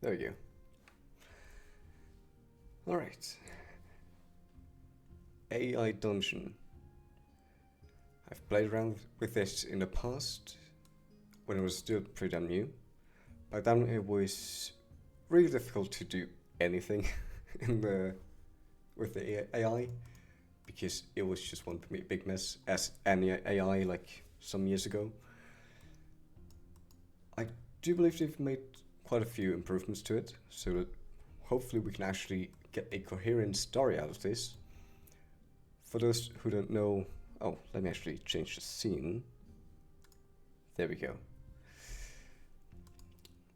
There we go. Alright. AI Dungeon. I've played around with it in the past when it was still pretty damn new. By then it was really difficult to do anything with the AI because it was just one big mess as any AI like some years ago. I do believe they've made quite a few improvements to it, so that hopefully we can actually get a coherent story out of this. For those who don't know, oh, let me actually change the scene. There we go.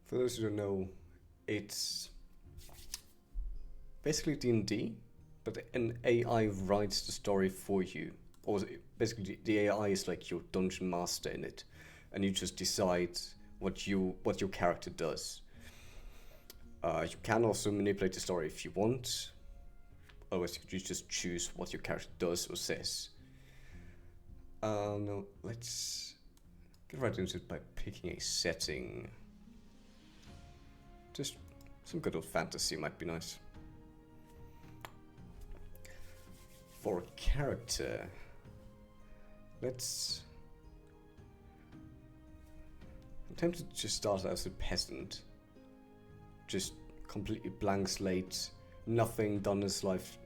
For those who don't know, it's basically D&D, but an AI writes the story for you. Or basically the AI is like your dungeon master in it, and you just decide what your character does. You can also manipulate the story if you want. Otherwise, you just choose what your character does or says. No, let's get right into it by picking a setting. Just some good old fantasy might be nice. For a character, let's... I'm tempted to just start as a peasant. Just completely blank slate, nothing done in his life.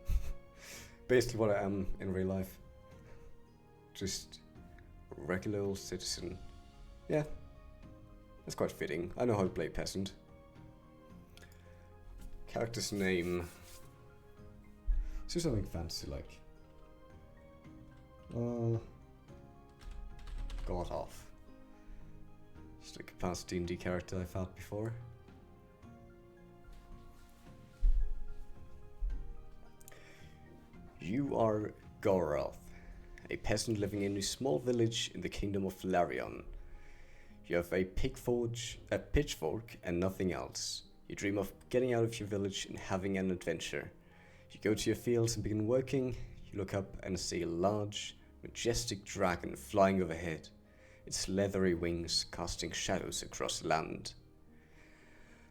Basically what I am in real life. Just a regular old citizen. Yeah, that's quite fitting. I know how to play peasant. Character's name. Let's do something fancy like... God off. Just like a past D&D character I've had before. You are Goroth, a peasant living in a small village in the kingdom of Larion. You have a pitchfork, and nothing else. You dream of getting out of your village and having an adventure. You go to your fields and begin working. You look up and see a large, majestic dragon flying overhead, its leathery wings casting shadows across the land.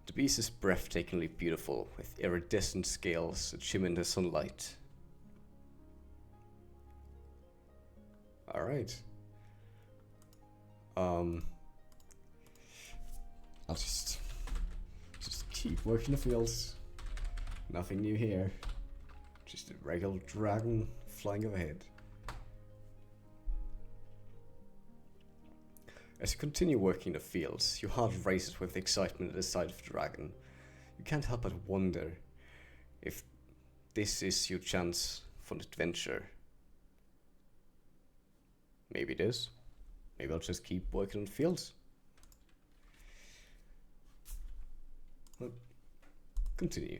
The beast is breathtakingly beautiful, with iridescent scales that shimmer in the sunlight. Alright. I'll just keep working the fields. Nothing new here. Just a regular dragon flying overhead. As you continue working the fields, your heart races with excitement at the sight of the dragon. You can't help but wonder if this is your chance for an adventure. Maybe it is. Maybe I'll just keep working on the fields. Well, continue.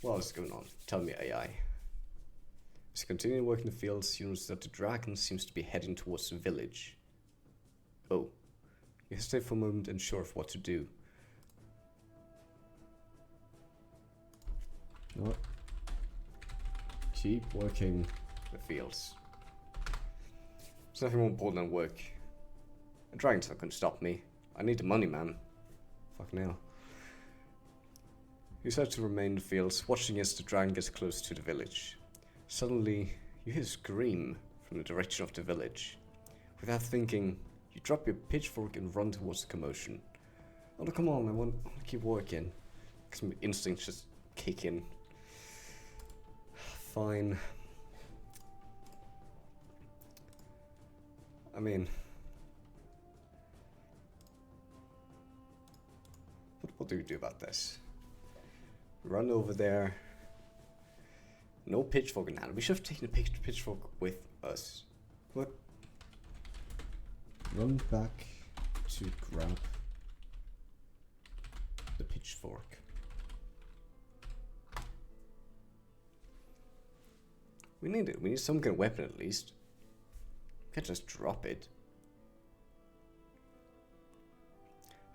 What else is going on? Tell me, AI. As you continue working the fields, you notice that the dragon seems to be heading towards the village. Oh. You hesitate for a moment, unsure of what to do. What? Keep working the fields. There's nothing more important than work. A dragon's not gonna stop me. I need the money, man. Fuck now. You decide to remain in the fields, watching as the dragon gets close to the village. Suddenly, you hear a scream from the direction of the village. Without thinking, you drop your pitchfork and run towards the commotion. Oh, no, come on, I want to keep working. Because my instincts just kick in. Fine. I mean... What do we do about this? Run over there. No pitchfork in hand. We should have taken the pitchfork with us. What? Run back to grab the pitchfork. We need it. We need some kind of weapon at least. Can't just drop it.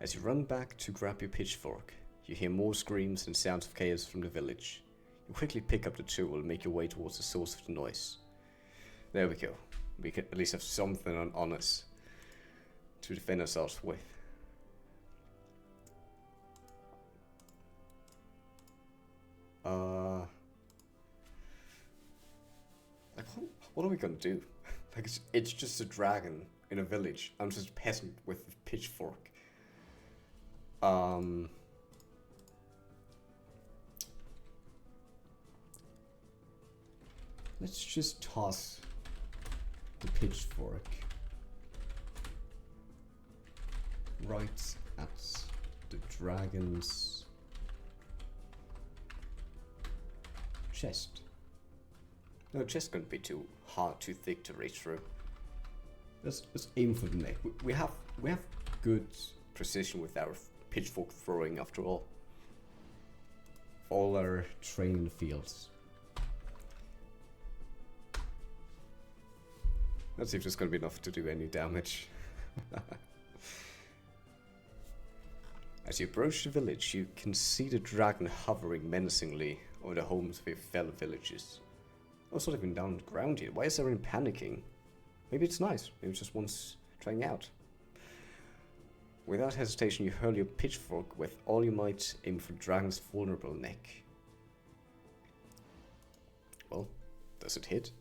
As you run back to grab your pitchfork, you hear more screams and sounds of chaos from the village. You quickly pick up the tool and make your way towards the source of the noise. There we go. We can at least have something on us to defend ourselves with. Like, what are we gonna do? Like, it's just a dragon in a village. I'm just a peasant with a pitchfork. Let's just toss the pitchfork right at the dragon's chest. No, chest couldn't be too hard, too thick to reach through. Let's aim for the neck. We have good precision with our pitchfork throwing, after all. All our training in the fields. Let's see if there's going to be enough to do any damage. As you approach the village, you can see the dragon hovering menacingly over the homes of your fellow villagers. Oh, it's not even down on the ground yet. Why is everyone panicking? Maybe it's nice. Maybe it's just one's trying out. Without hesitation, you hurl your pitchfork with all your might, aim for the dragon's vulnerable neck. Well, does it hit?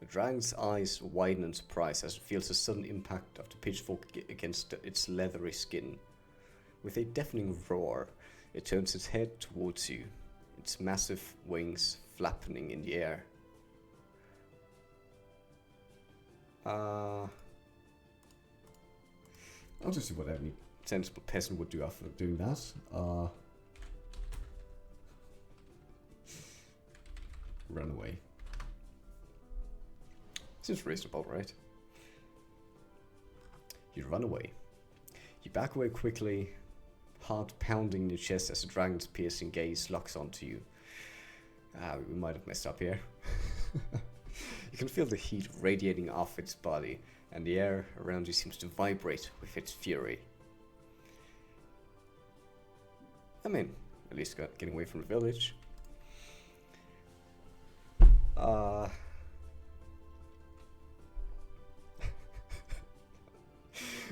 dragon's eyes widen in surprise as it feels the sudden impact of the pitchfork against its leathery skin. With a deafening roar, it turns its head towards you, its massive wings flapping in the air. I'll just see what any sensible peasant would do after doing that. Run away. Seems reasonable, right? You run away. You back away quickly, heart pounding in your chest as the dragon's piercing gaze locks onto you. We might have messed up here. You can feel the heat radiating off its body, and the air around you seems to vibrate with its fury. I mean, at least getting away from the village.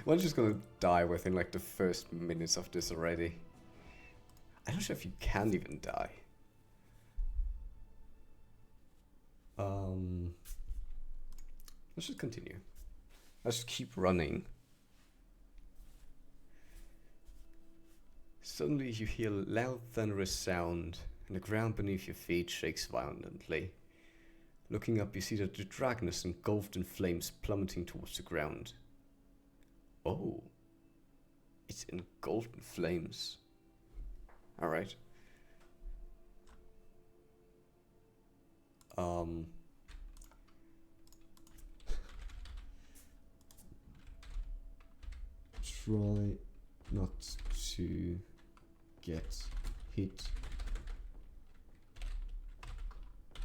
One's just gonna die within like the first minutes of this already. I don't know if you can even die. Let's just continue. Let's just keep running. Suddenly you hear a loud thunderous sound, and the ground beneath your feet shakes violently. Looking up, you see that the dragon is engulfed in flames plummeting towards the ground. Oh. It's engulfed in flames. Alright. Try not to get hit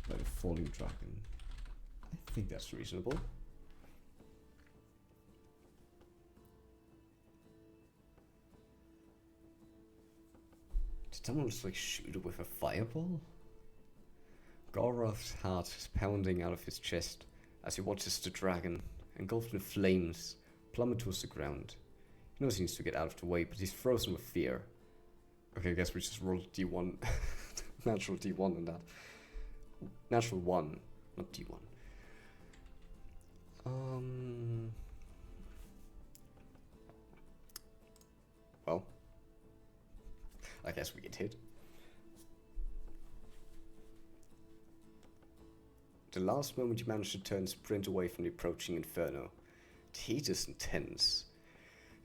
by the falling dragon. I think that's reasonable. Did someone just like shoot it with a fireball? Goroth's heart is pounding out of his chest as he watches the dragon, engulfed in flames, plummet towards the ground. He knows he needs to get out of the way, but he's frozen with fear. Okay, I guess we just rolled D1. Natural D1 in that. Natural 1, not D1. Well, I guess we get hit. The last moment you manage to turn sprint away from the approaching inferno. The heat is intense,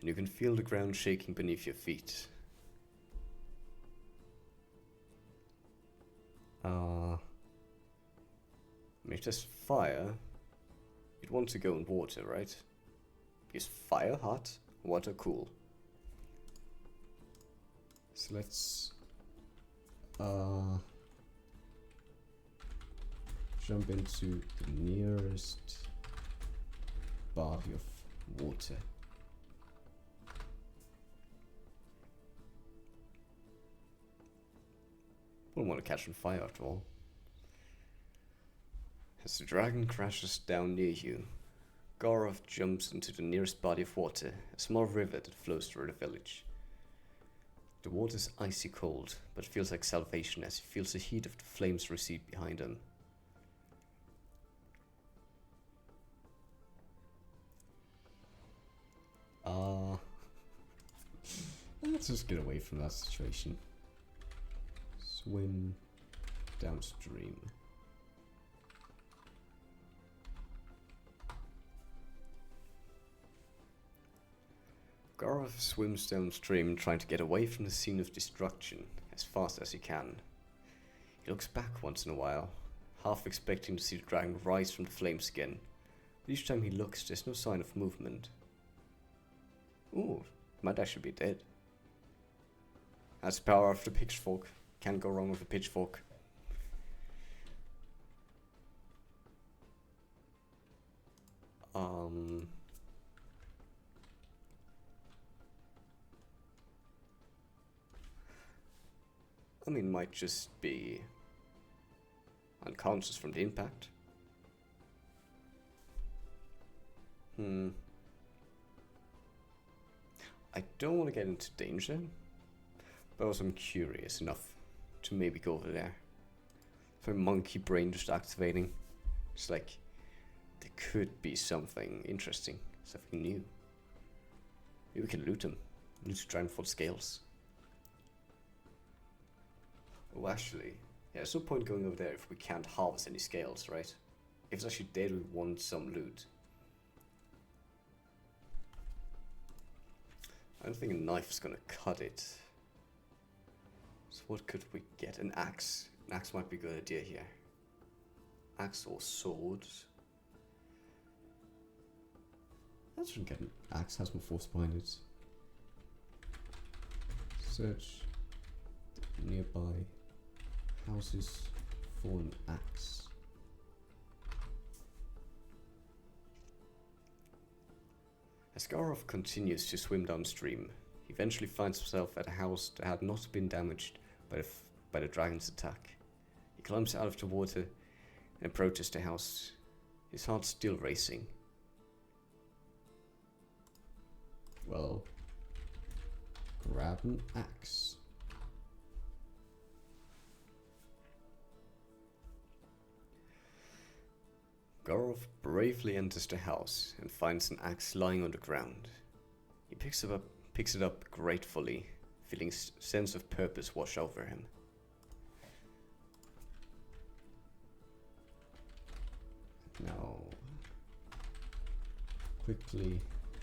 and you can feel the ground shaking beneath your feet. If there's fire, you'd want to go in water, right? Because fire hot, water cool. So let's jump into the nearest body of water. Wouldn't want to catch on fire after all. As the dragon crashes down near you, Goroth jumps into the nearest body of water, a small river that flows through the village. The water is icy cold, but feels like salvation as he feels the heat of the flames recede behind him. Let's just get away from that situation. Swim downstream. Goroth swims downstream, trying to get away from the scene of destruction as fast as he can. He looks back once in a while, half expecting to see the dragon rise from the flames again. But each time he looks, there's no sign of movement. Ooh, might actually be dead. That's the power of the pitchfork. Can't go wrong with a pitchfork. I mean, might just be unconscious from the impact. I don't want to get into danger, but also I'm curious enough to maybe go over there. For monkey brain just activating. Just like, there could be something interesting, something new. Maybe we can loot them. Loot Dragonfall scales. Oh, actually, yeah, there's no point going over there if we can't harvest any scales, right? If it's actually dead, we want some loot. I don't think a knife is gonna cut it. So what could we get? An axe. An axe might be a good idea here. Axe or sword. That shouldn't get an axe, has more force behind it. Search nearby houses for an axe. As Garov continues to swim downstream, he eventually finds himself at a house that had not been damaged by the dragon's attack. He climbs out of the water and approaches the house, his heart still racing. Well, grab an axe. Garov bravely enters the house and finds an axe lying on the ground. He picks it up gratefully, feeling a sense of purpose wash over him. Now, quickly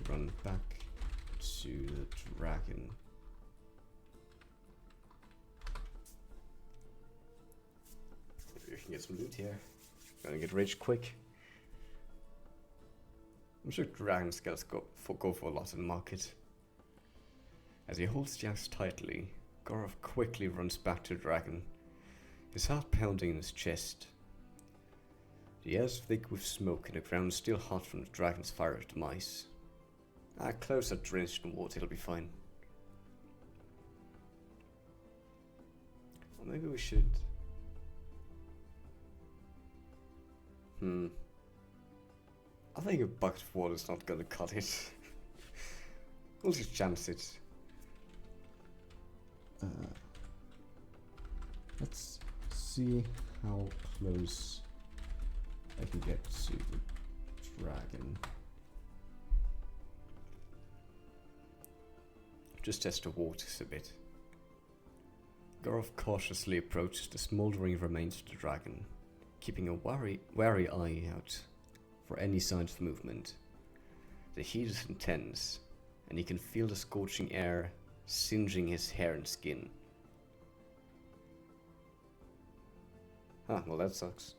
run back to the dragon. Maybe we can get some loot here. Gonna get rich quick. I'm sure dragon scales go for a lot in the market. As he holds the axe tightly, Garov quickly runs back to the dragon, his heart pounding in his chest. The air is thick with smoke and the ground is still hot from the dragon's fire of demise. Clothes are drenched in water, it'll be fine. Or maybe we should... I think a bucket of water is not gonna cut it. We'll just chance it. Let's see how close I can get to the dragon. Just test the waters a bit. Garov cautiously approaches the smouldering remains of the dragon, keeping a wary eye out for any signs of movement. The heat is intense, and he can feel the scorching air singeing his hair and skin. Well that sucks.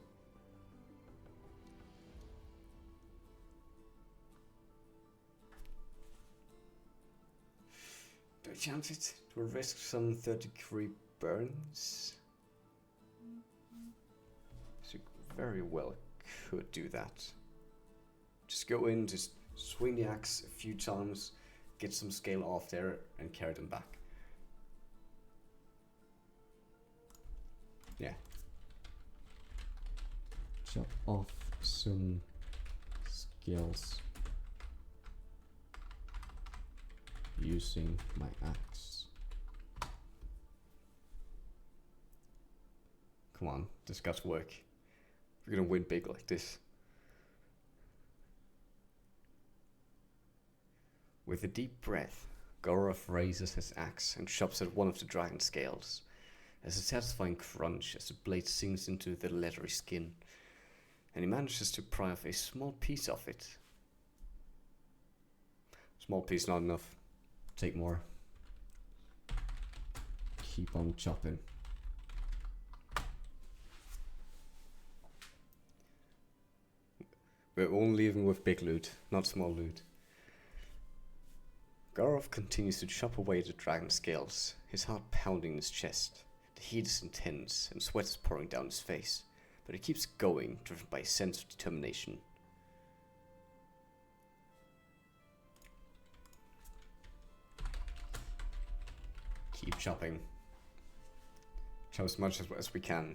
Do I chance it? Do I risk some 30-degree burns? So very well could do that. Just go in, just swing the axe a few times, get some scale off there, and carry them back. Yeah. Chop off some scales using my axe. Come on, this got to work. We're gonna win big like this. With a deep breath, Garov raises his axe and chops at one of the dragon's scales. There's a satisfying crunch as the blade sinks into the leathery skin, and he manages to pry off a small piece of it. Small piece not enough. Take more. Keep on chopping. We're only leaving with big loot, not small loot. Garov continues to chop away the dragon scales, his heart pounding in his chest. The heat is intense and sweat is pouring down his face, but he keeps going, driven by a sense of determination. Keep chopping. Chop as much as we can.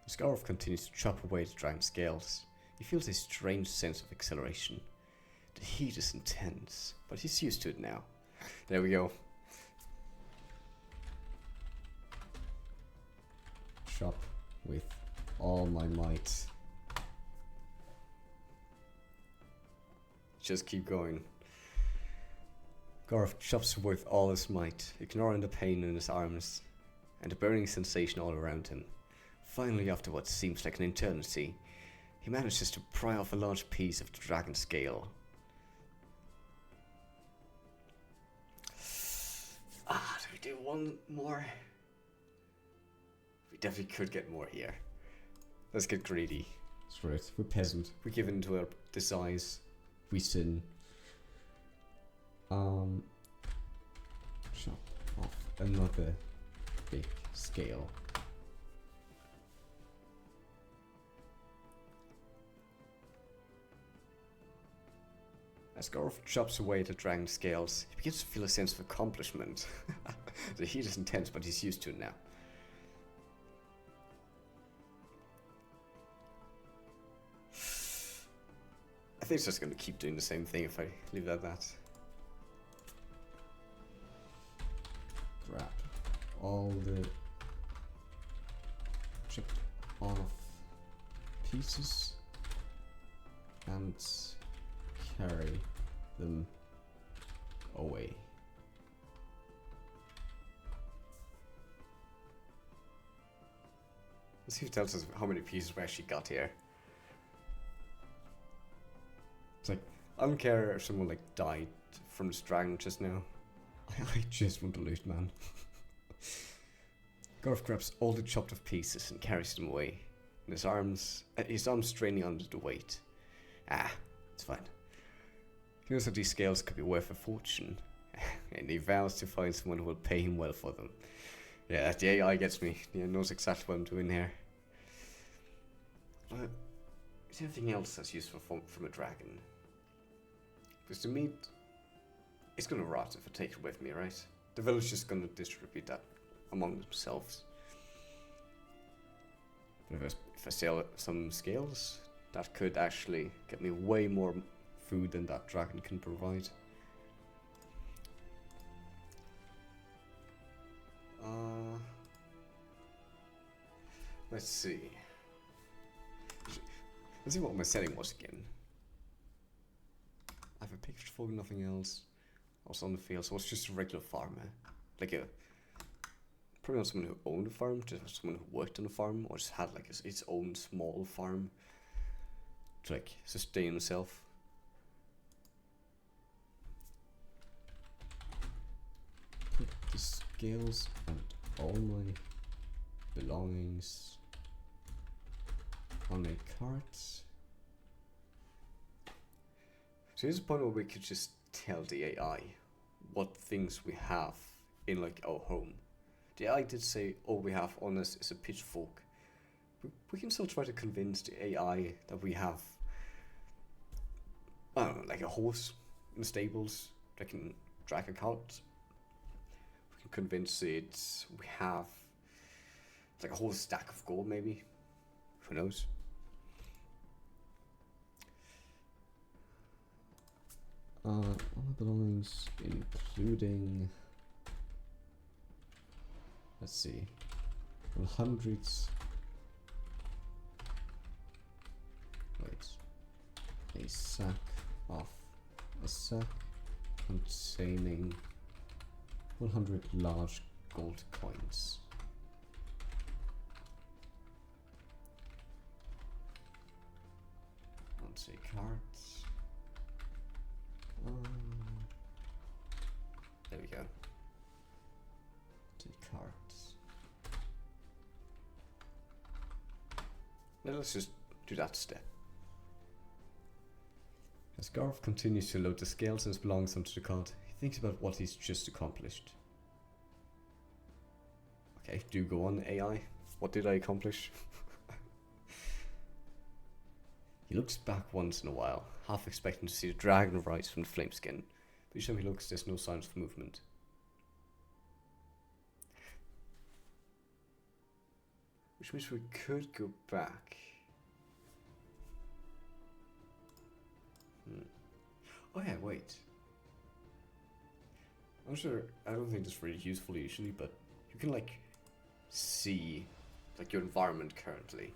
As Garov continues to chop away the dragon scales, he feels a strange sense of exhilaration. The heat is intense, but he's used to it now. There we go. Chop with all my might. just keep going. Garth chops with all his might, ignoring the pain in his arms and the burning sensation all around him. Finally, after what seems like an eternity, he manages to pry off a large piece of the dragon scale. Do we do one more? We definitely could get more here. Let's get greedy. That's right, we're peasant. We give in to our desires. We sin. Chop off another big scale. As Garth chops away the dragon scales, he begins to feel a sense of accomplishment. The heat is intense, but he's used to it now. I think it's just going to keep doing the same thing if I leave it at that. Grab all the chipped off pieces and carry them away. Let's see if it tells us how many pieces we actually got here. It's like, I don't care if someone like died from this dragon just now. I just want to loot, man. Garth grabs all the chopped off pieces and carries them away. And his arms straining under the weight. It's fine. He knows that these scales could be worth a fortune. And he vows to find someone who will pay him well for them. Yeah, the AI gets me. He knows exactly what I'm doing here. But is there anything else that's useful from a dragon? Because the meat, it's gonna rot if I take it with me, right? The village is gonna distribute that among themselves. But if I sell some scales, that could actually get me way more food than that dragon can provide. Let's see. Let's see what my setting was again. I have a picture for nothing else. Also on the field, so it's just a regular farmer. Like probably not someone who owned a farm, just someone who worked on a farm, or just had like its own small farm to like sustain himself. Put the scales and all my belongings on a cart. So here's a point where we could just tell the AI what things we have in like our home. The AI did say all we have on us is a pitchfork. We can still try to convince the AI that we have, I don't know, like a horse in the stables that can drag a cart. We can convince it we have like a whole stack of gold maybe. Who knows? All my belongings, including, let's see, well, hundreds. Wait, a sack containing 100 large gold coins. Let's see, cards. There we go. Take cards. Now let's just do that step. As Garth continues to load the scales and his belongings onto the cart, he thinks about what he's just accomplished. Okay, do go on, AI. What did I accomplish? He looks back once in a while, half expecting to see the dragon rise from the flame skin, but each time he looks, there's no signs of movement. Which means we could go back. Oh yeah, wait. I'm sure, I don't think this is really useful usually, but you can like see like your environment currently.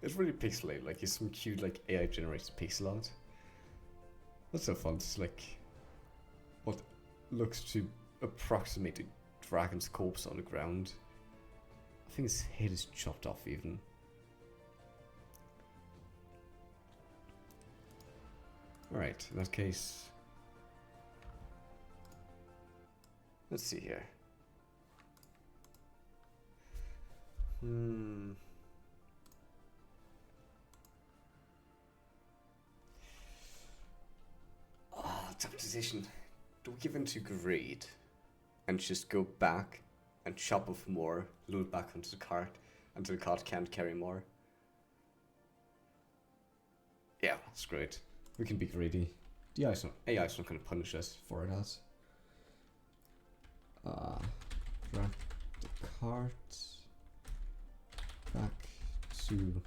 It's really pixelated, like it's some cute like AI generated pixel art. That's so fun. It's like what looks to approximate a dragon's corpse on the ground. I think his head is chopped off even. Alright, in that case, let's see here. Tough decision. Do we give in to greed and just go back and chop off more, load back onto the cart until the cart can't carry more? Yeah, that's great. We can be greedy. The AI's not going to punish us for that. Drag the cart back to the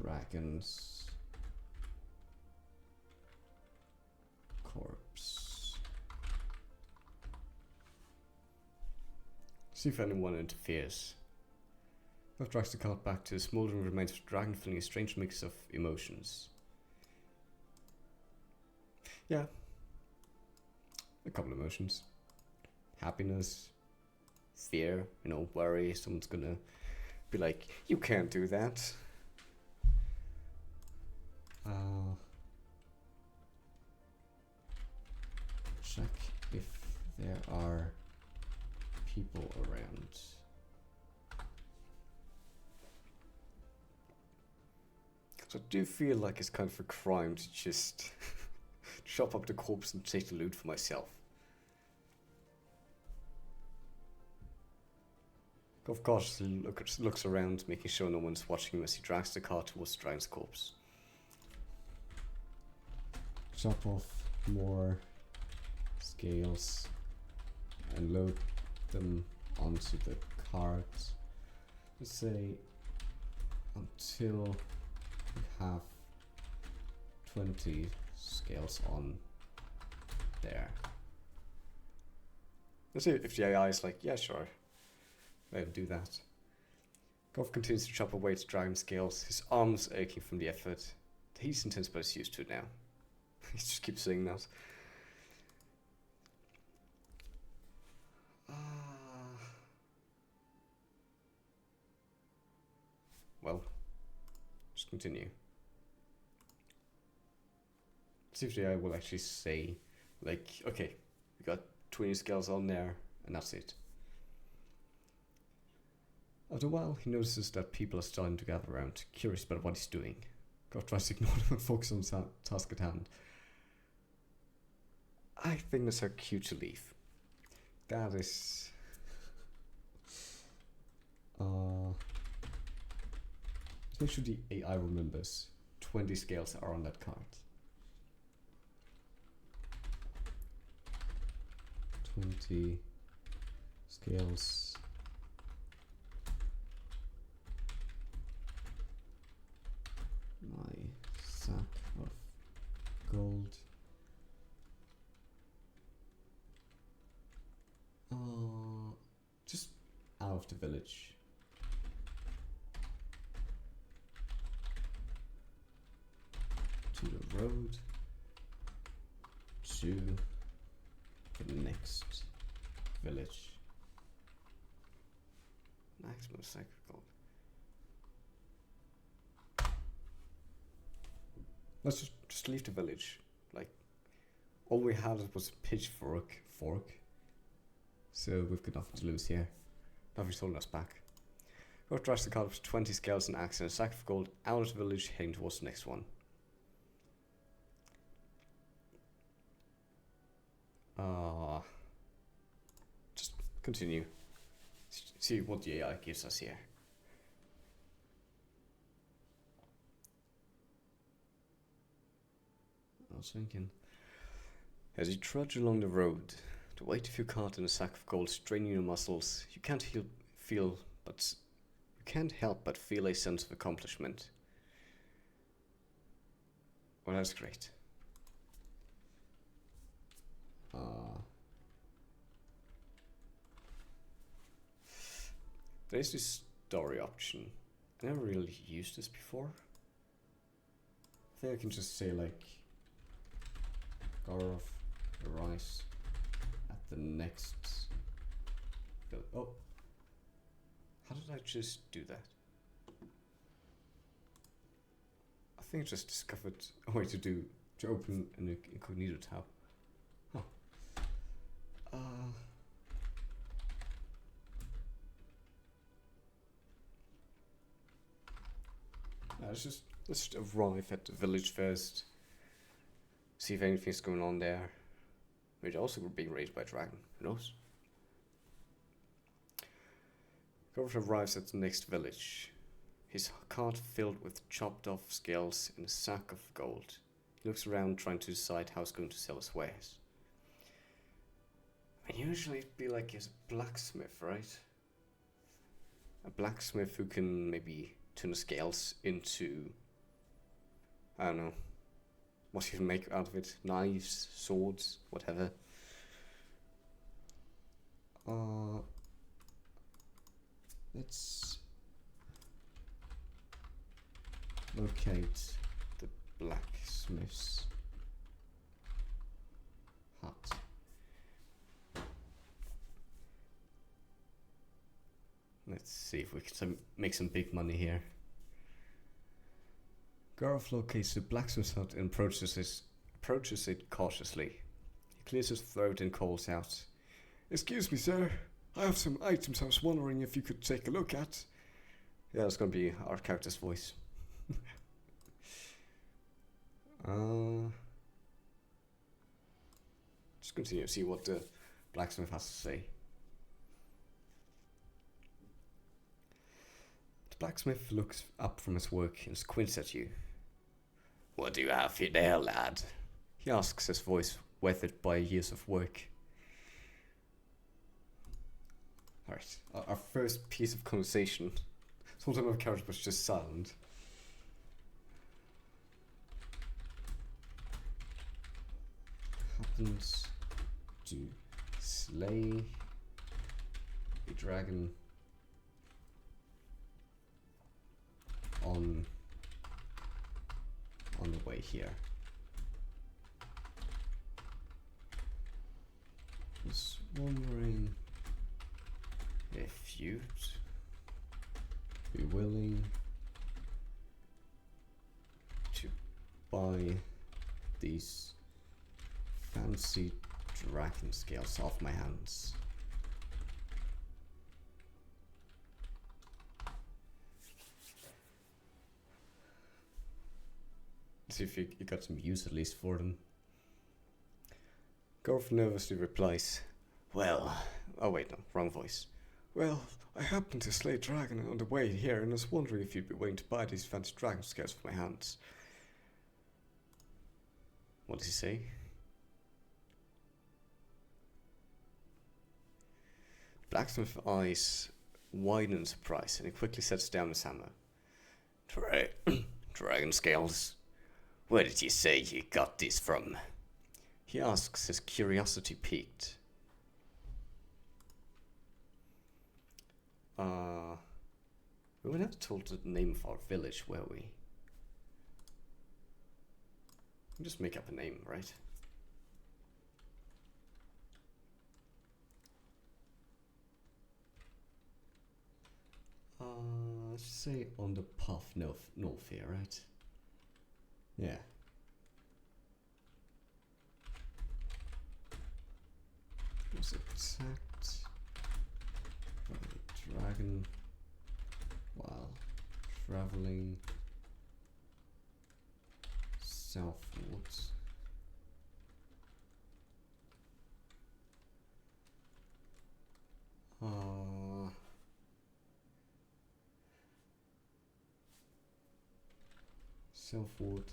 dragon's corpse. See if anyone interferes. That drags the cart back to the smouldering remains of the dragon, feeling a strange mix of emotions. Yeah. A couple of emotions. Happiness, fear, worry. Someone's gonna be like, you can't do that. Check if there are people around. So I do feel like it's kind of a crime to just chop up the corpse and take the loot for myself. Of course, he looks around, making sure no one's watching him as he drags the cart towards the dragon's corpse. Chop off more scales and load them onto the cart. Let's say until we have 20 scales on there. Let's see if the AI is like, yeah, sure, I'll do that. Golf continues to chop away at dragon scales, his arms aching from the effort. He's intense, but he's used to it now. He just keeps saying that. Well, just continue. See if the AI will actually say, like, okay, we got 20 scales on there, and that's it. After a while, he notices that people are starting to gather around, curious about what he's doing. God tries to ignore them and focus on the task at hand. I think that's how cute to leave. That is... Let's make sure the AI remembers 20 scales are on that card. 20 scales. My sack of gold. Just out of the village. To the road. To the next village. Maximum sack of gold. Let's just leave the village. Like, all we had was a pitchfork. So we've got nothing to lose here. Nothing's holding us back. Go trash the cart with 20 scales and axe and a sack of gold out of the village, heading towards the next one. Just continue. See what the AI gives us here. I was thinking, as you trudge along the road, the weight of your cart and a sack of gold straining your muscles, you can't help but feel a sense of accomplishment. Well, that's great. There's this story option I never really used this before. I think I can just say like Garov arrives at the next oh, how did I just do that? I think I just discovered a way to open an incognito tab. Huh. Let's just arrive at the village first. See if anything's going on there. Which also would be raised by a dragon. Who knows? Garov arrives at the next village. His cart filled with chopped off scales and a sack of gold. He looks around trying to decide how he's going to sell his wares. And usually it'd be like he's a blacksmith, right? A blacksmith who can maybe turn the scales into, I don't know, what you can make out of it. Knives, swords, whatever. Let's locate the blacksmith's hut. Let's see if we can make some big money here. Garov locates the blacksmith's hut and approaches it cautiously. He clears his throat and calls out, "Excuse me, sir. I have some items I was wondering if you could take a look at." Yeah, that's gonna be our character's voice. Just continue to see what the blacksmith has to say. The blacksmith looks up from his work and squints at you. "What do you have here there, lad?" he asks, his voice weathered by years of work. Alright, our first piece of conversation. Sometimes our character was just silent. Happens to slay a dragon on the way here. Was wondering if you'd be willing to buy these fancy dragon scales off my hands. See if you got some use at least for them. Garov nervously replies, "Well, oh wait, no, wrong voice. "Well, I happened to slay a dragon on the way here and was wondering if you'd be willing to buy these fancy dragon scales for my hands." What does he say? Blacksmith's eyes widen in surprise, and he quickly sets down his hammer. Dragon scales? Where did you say you got these from?" he asks, his curiosity piqued. We were not told the name of our village, were we? We just make up a name, right? Let's say on the path north here, right? Yeah. Was attacked by a dragon while traveling southwards. Southward.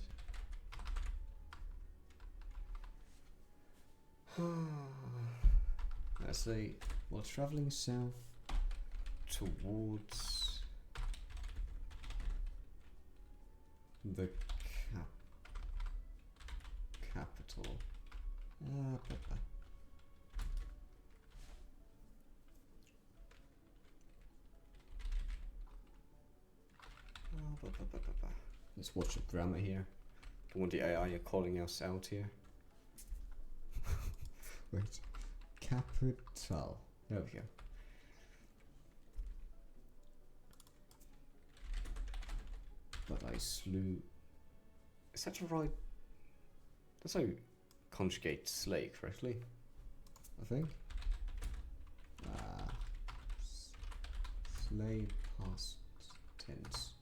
Let's say while traveling south towards the capital. Let's watch the drama here. Don't want the AI calling us out here. Wait. Capital. There we go. But I slew. Is that right? That's how you conjugate slay correctly. I think. Slay past tense.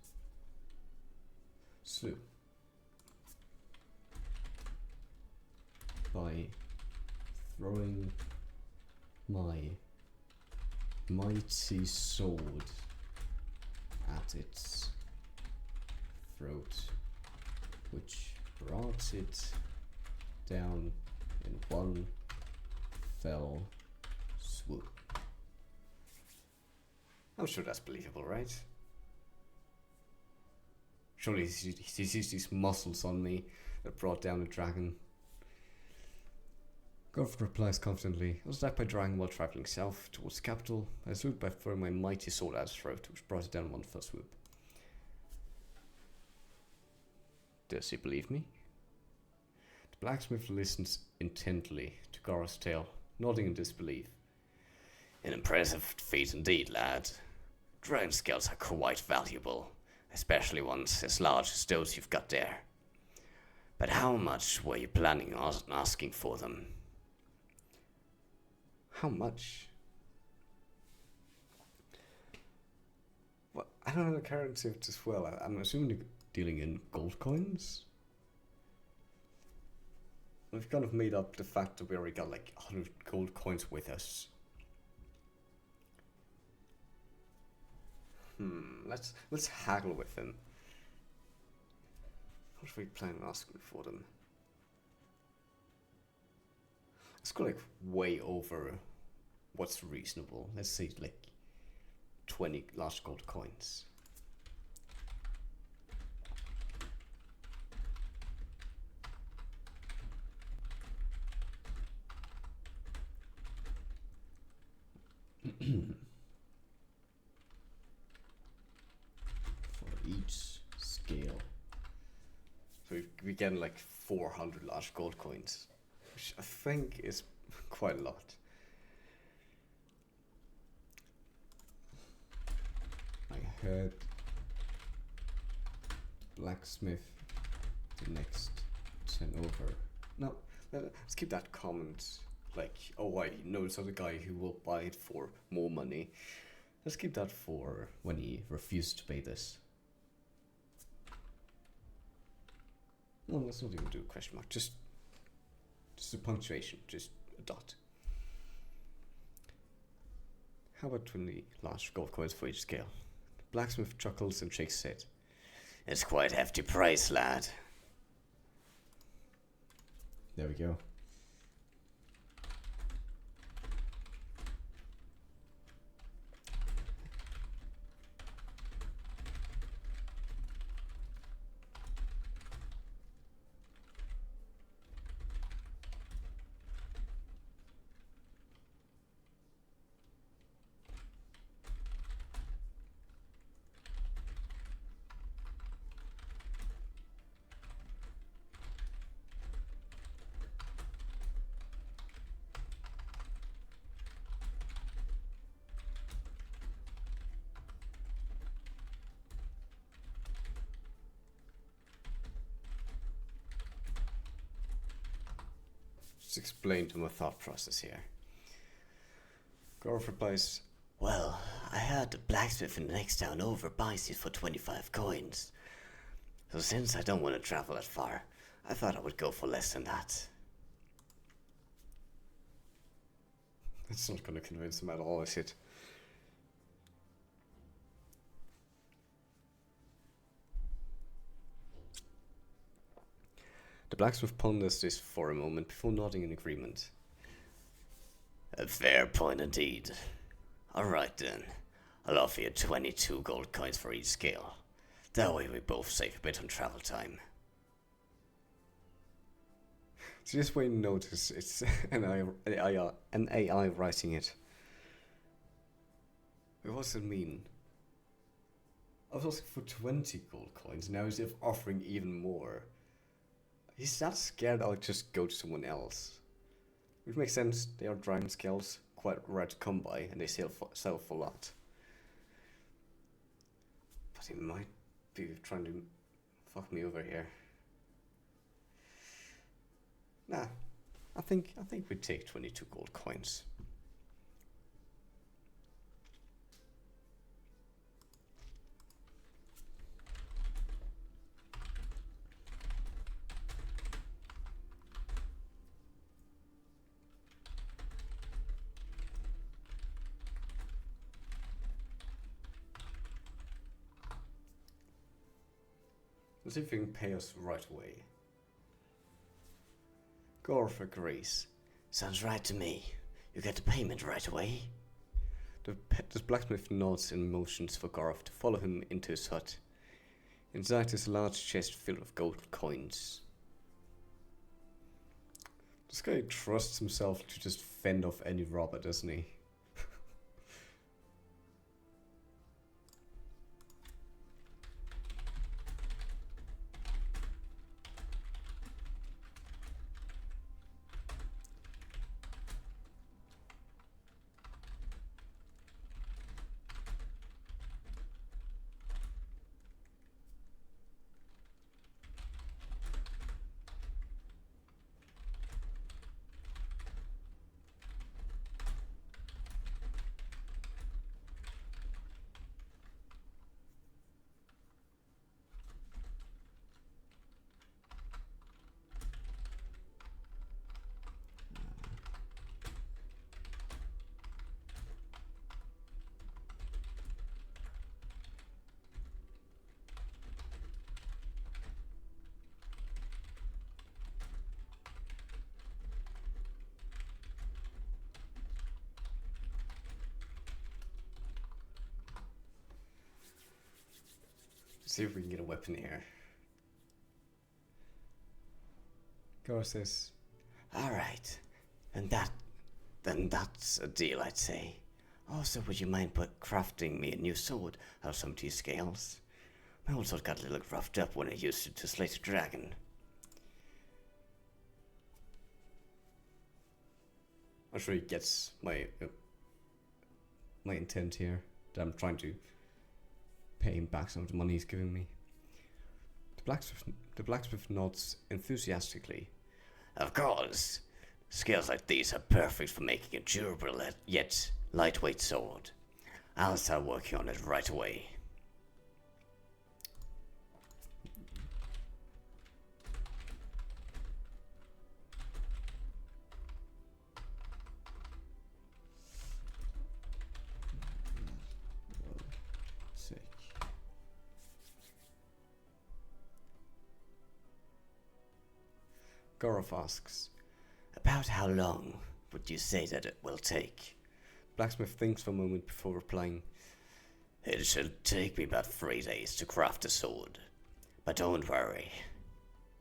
Slew. By throwing my mighty sword at its throat, which brought it down in one fell swoop. I'm sure that's believable, right? Surely he's used these muscles on me that brought down a dragon. Gorf replies confidently, I was attacked by a dragon while travelling south towards the capital. I slew it by throwing my mighty sword at its throat, which brought it down in one fell swoop. Does he believe me? The blacksmith listens intently to Gareth's tale, nodding in disbelief. An impressive feat indeed, lad. Dragon scales are quite valuable, especially ones as large as those you've got there. But how much were you planning on asking for them? How much? Well, I don't know the currency as well. I'm assuming you're dealing in gold coins? We've kind of made up the fact that we already got like 100 gold coins with us. Let's haggle with them. What if we plan on asking for them? Let's go like way over what's reasonable. Let's say like 20 large gold coins. For each scale. So we get like 400 large gold coins, which I think is quite a lot. I heard blacksmith the next 10 over. No, let's keep that comment. Like, oh, I know this other guy who will buy it for more money. Let's keep that for When he refused to pay this. no. Let's not even do a question mark. Just a punctuation. Just a dot. How about 20 large gold coins for each scale? The blacksmith chuckles and shakes his head. It's quite a hefty price, lad. There we go. Just explain to my thought process here. Gorf replies, well, I heard the blacksmith in the next town over buys it for 25 coins. So since I don't want to travel that far, I thought I would go for less than that. That's not going to convince him at all, is it? The blacksmith ponders this for a moment before nodding in agreement. A fair point indeed. Alright then, I'll offer you 22 gold coins for each scale. That way we both save a bit on travel time. So just wait and notice, it's an AI writing it. What does it mean? I was asking for 20 gold coins, now he's offering even more. He's that scared I'll just go to someone else. Which makes sense, they are dragon scales, quite rare to come by, and they sell for a lot. But he might be trying to fuck me over here. Nah, I think we take 22 gold coins. Let's see if he can pay us right away. Gorf agrees. Sounds right to me. You get the payment right away. The blacksmith nods and motions for Gorf to follow him into his hut. Inside is a large chest filled with gold coins. This guy trusts himself to just fend off any robber, doesn't he? See if we can get a weapon here. Gorf says, Alright. Then that's a deal, I'd say. Also, would you mind crafting me a new sword out of some of these scales? My old sword got a little roughed up when I used it to slay a dragon. I'm sure he gets my intent here. That I'm trying to pay him back some of the money he's giving me. The blacksmith nods enthusiastically. Of course. Scales like these are perfect for making a durable yet lightweight sword. I'll start working on it right away. Sick. Gorf asks. About how long would you say that it will take? Blacksmith thinks for a moment before replying. It should take me about 3 days to craft a sword. But don't worry.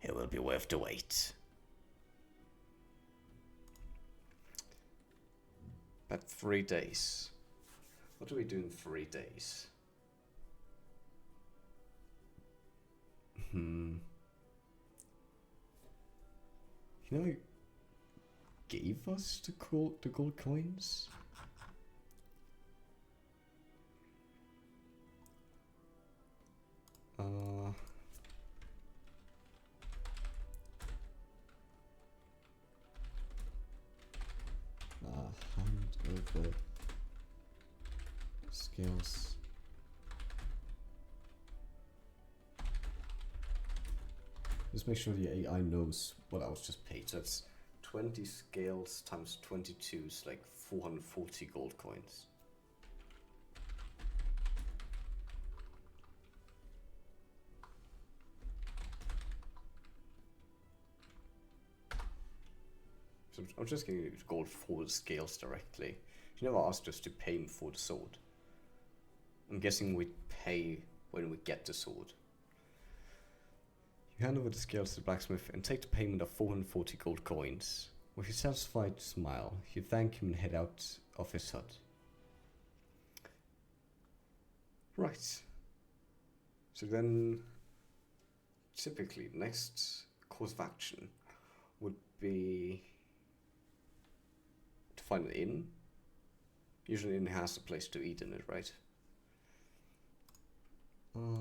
It will be worth the wait. About 3 days. What do we do in 3 days? You know, he gave us the gold coins? Hand over scales. Just make sure the AI knows what I was just paid. So that's 20 scales times 22 is like 440 gold coins. So I'm just getting gold for the scales directly. She never asked us to pay him for the sword. I'm guessing we pay when we get the sword. You hand over the scales to the blacksmith and take the payment of 440 gold coins. With a satisfied smile, you thank him and head out of his hut. Right. So then, typically, next course of action would be to find an inn. Usually, an inn has a place to eat in it, right?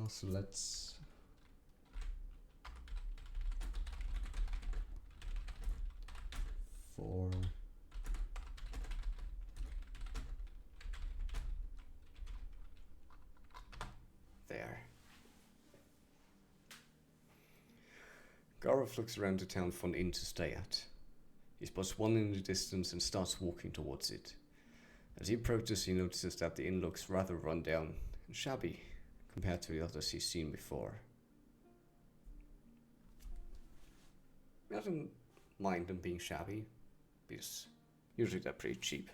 So let's... Four... There. Gareth looks around the town for an inn to stay at. He spots one in the distance and starts walking towards it. As he approaches, he notices that the inn looks rather run down and shabby compared to the others he's seen before. He doesn't mind them being shabby, because usually they're pretty cheap.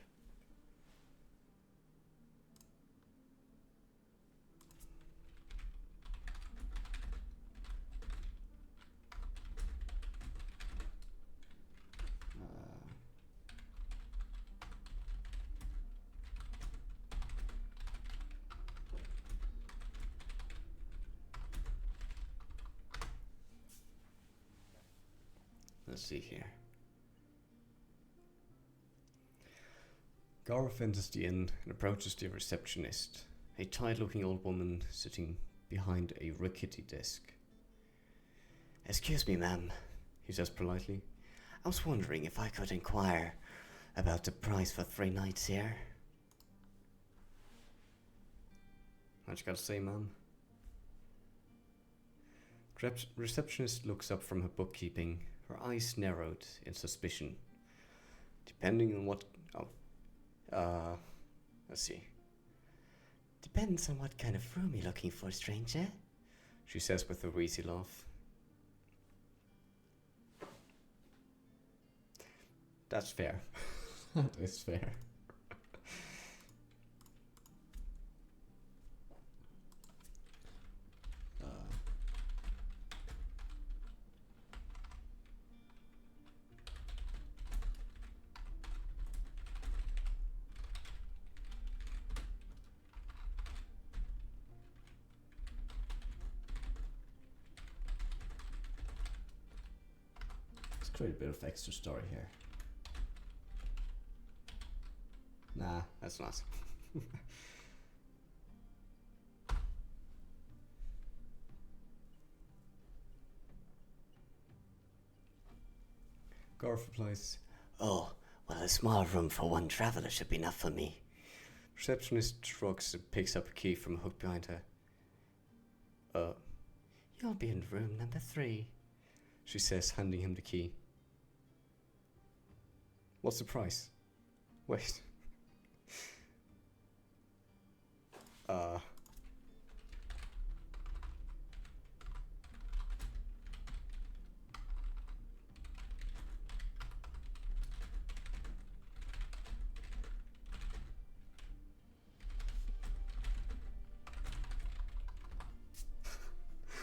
Let's see here. Gareth enters the inn and approaches the receptionist, a tired-looking old woman sitting behind a rickety desk. Excuse me, ma'am, He says politely. I was wondering if I could inquire about the price for 3 nights here. What you gotta say, ma'am? Receptionist looks up from her bookkeeping, her eyes narrowed in suspicion. Depending on what... let's see. Depends on what kind of room you're looking for, stranger. She says with a wheezy laugh. That's fair. That is fair. Let's create a bit of extra story here. Nah, that's not. Garth replies. Oh, well, a small room for one traveler should be enough for me. Receptionist shrugs and picks up a key from a hook behind her. You'll be in room number 3. She says, handing him the key. What's the price? Wait.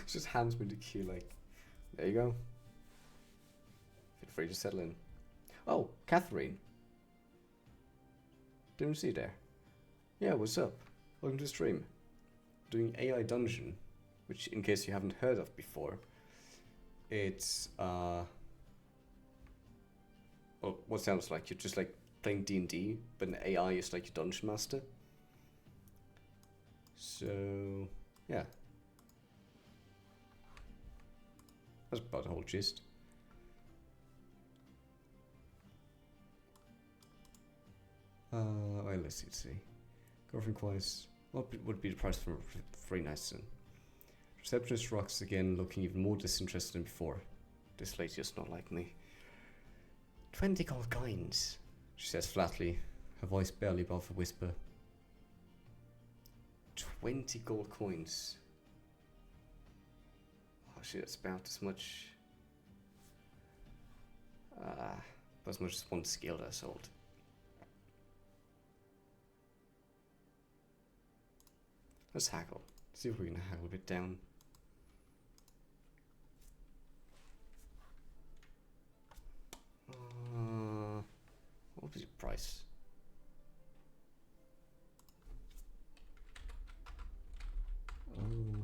Just hands me the key like, there you go. Feel free to settle in. Oh, Catherine. Didn't see you there. Yeah, what's up? Welcome to the stream. Doing AI Dungeon, which in case you haven't heard of before, it's well, what sounds like you're just like playing D&D, but an AI is like your dungeon master. So yeah. That's about the whole gist. Well, let's see. Girlfriend inquires, what would be the price for 3 nights then? Receptionist rocks again, looking even more disinterested than before. This lady is not like me. 20 gold coins. She says flatly, her voice barely above a whisper. 20 gold coins. Oh shit, it's about as much... as much as one skill that I sold. Let's haggle. See if we can haggle a bit down. What was your price? Oh.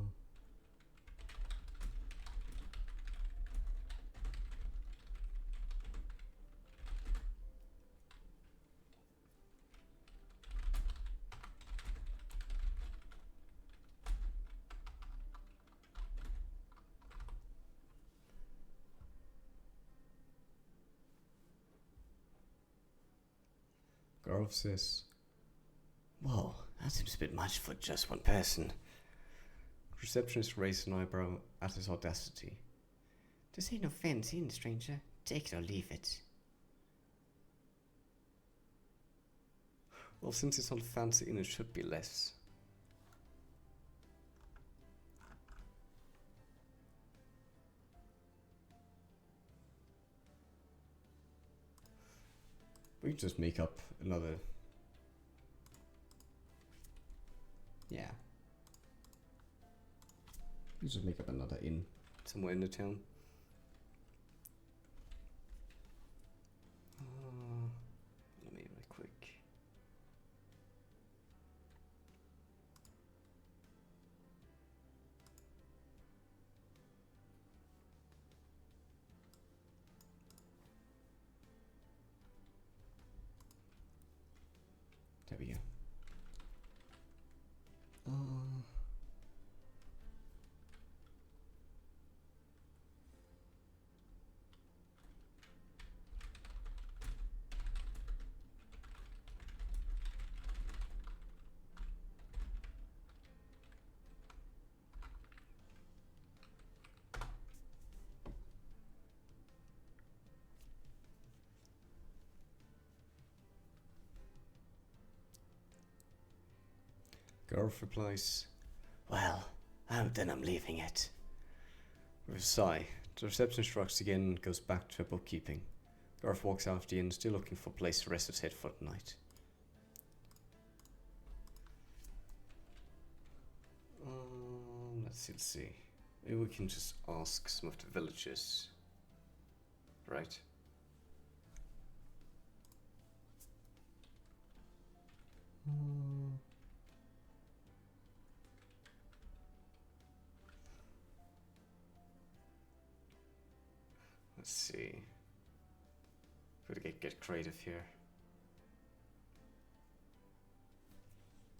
Garov says, Whoa, that seems a bit much for just one person. receptionist raised an eyebrow at his audacity. This ain't no fancy inn, stranger. Take it or leave it. Well, since it's not fancy inn, it should be less. We can just make up another. Yeah. We just make up another inn. Somewhere in the town. Let me right quick. There we go. Garth replies, Well, then I'm leaving it. with a sigh. The receptionist rocks again and goes back to her bookkeeping. Garth walks out of the inn, still looking for a place to rest his head for the night. Let's see. Maybe we can just ask some of the villagers. Right? Let's see. Gotta get creative here.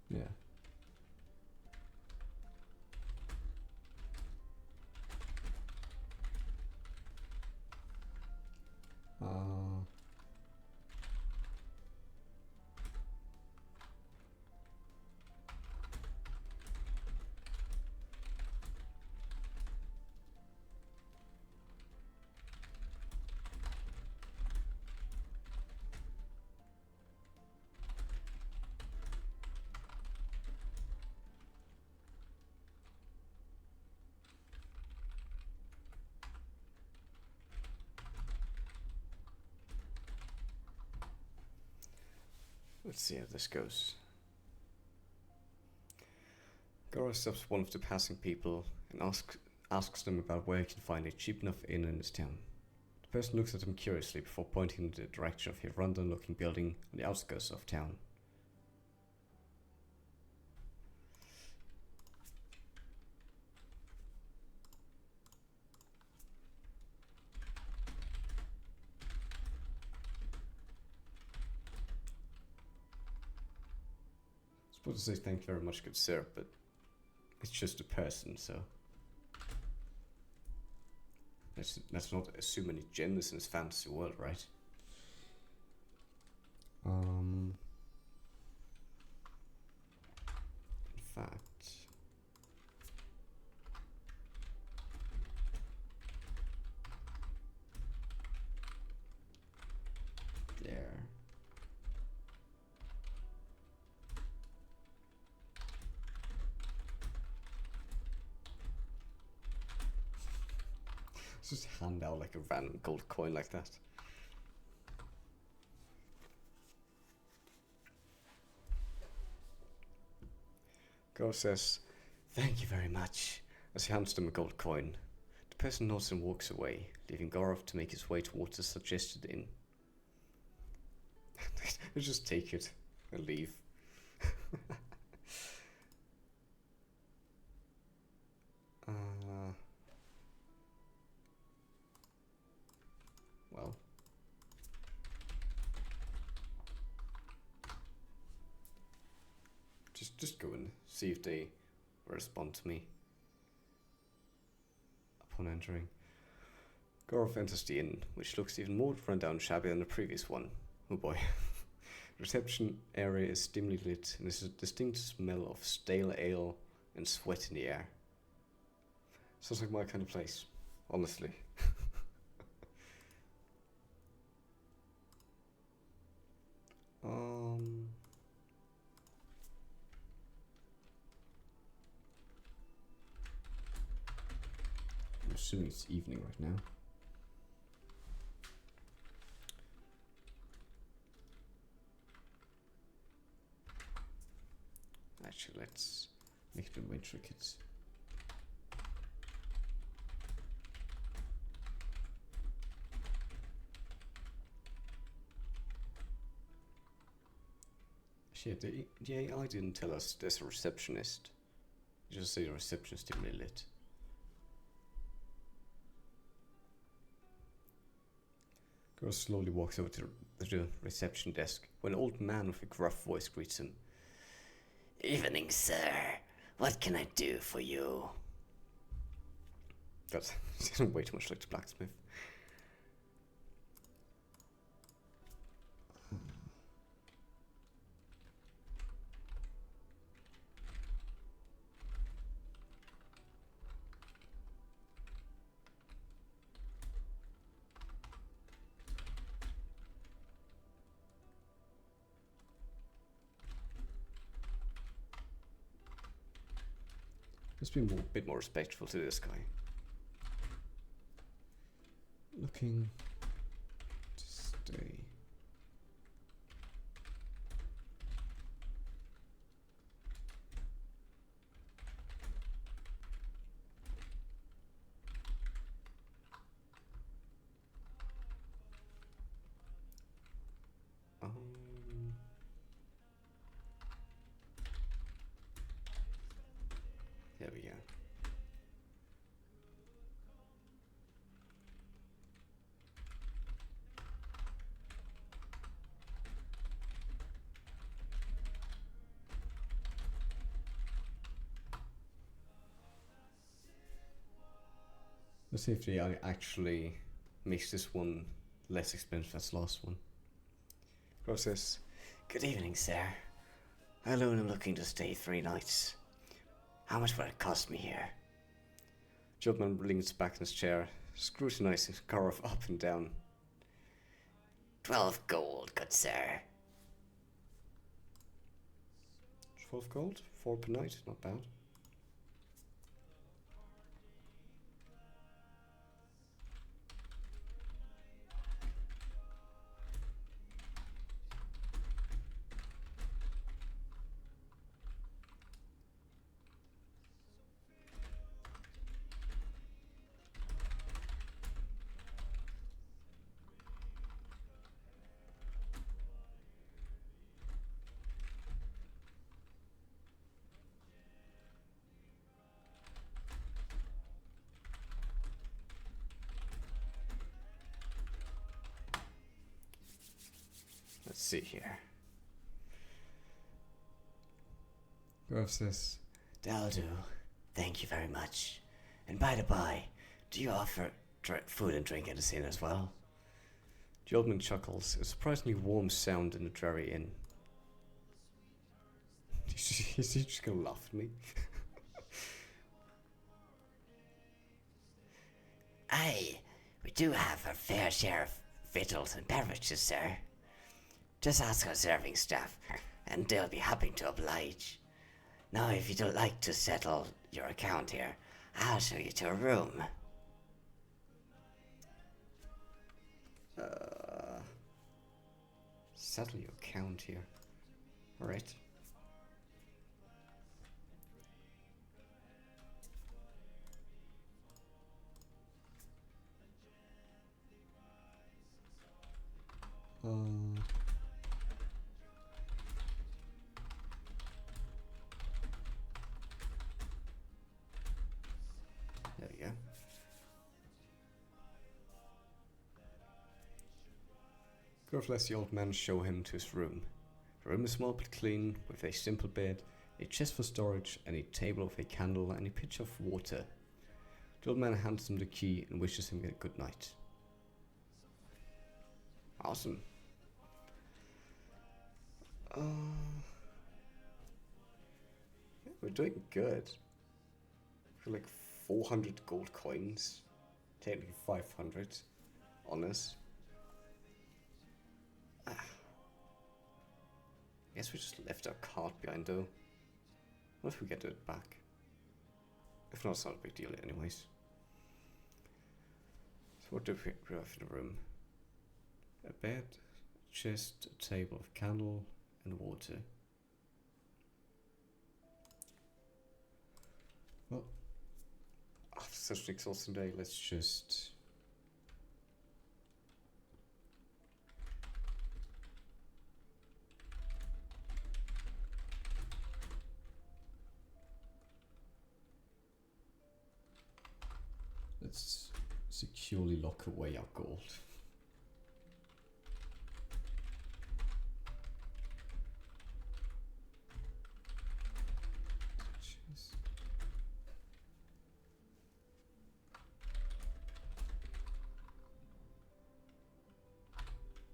Yeah. Let's see how this goes. Goro stops one of the passing people and asks them about where he can find a cheap enough inn in his town. The person looks at him curiously before pointing in the direction of a rundown-looking building on the outskirts of town. I was supposed to say thank you very much, good sir, but it's just a person, so let's not assume any gems in this fantasy world, right? In fact, There. just hand out like a random gold coin like that. Go says, "Thank you very much," as he hands them a gold coin. The person nods and walks away, leaving Gorov to make his way towards the suggested inn. They just take it and leave. Well. Just go and see if they respond to me. Upon entering, Gorov enters the inn, which looks even more run down and shabby than the previous one. Oh boy. Reception area is dimly lit, and there's a distinct smell of stale ale and sweat in the air. Sounds like my kind of place, honestly. um, I'm assuming it's evening right now. Actually, let's. Make it a bit more intricate. Shit, the AI didn't tell us there's a receptionist. It just say the receptionist dimly lit. Girl slowly walks over to the reception desk when an old man with a gruff voice greets him. Evening, sir. What can I do for you? That sounded way too much like the blacksmith. Let's be a bit more respectful to this guy. Looking to stay. There we go. Let's see if the AI actually makes this one less expensive as the last one. Process. Good evening, sir. I alone am looking to stay 3 nights. How much would it cost me here? Jobman leans back in his chair, scrutinizing Karov up and down. 12 gold, good sir. 12 gold, 4 per night, not bad. Let's see here. Grove says, That'll do. Thank you very much. And by the by, do you offer food and drink at the inn as well? Jobman chuckles, a surprisingly warm sound in the dreary inn. Is he just gonna laugh at me? Aye, we do have our fair share of victuals and beverages, sir. Just ask our serving staff, and they'll be happy to oblige. Now, if you'd like to settle your account here, I'll show you to a room. Settle your account here. Alright. There we go. Grove lets the old man show him to his room. The room is small but clean, with a simple bed, a chest for storage, and a table with a candle and a pitcher of water. The old man hands him the key and wishes him a good night. Awesome. Yeah, we're doing good. We're like 400 gold coins. Technically 500 on us. I guess we just left our cart behind though. What if we get it back? If not, it's not a big deal anyways. So what do we have in the room? A bed, a chest, a table of candle, and water. Well, after such an exhausting day, let's just... Let's securely lock away our gold. Chest.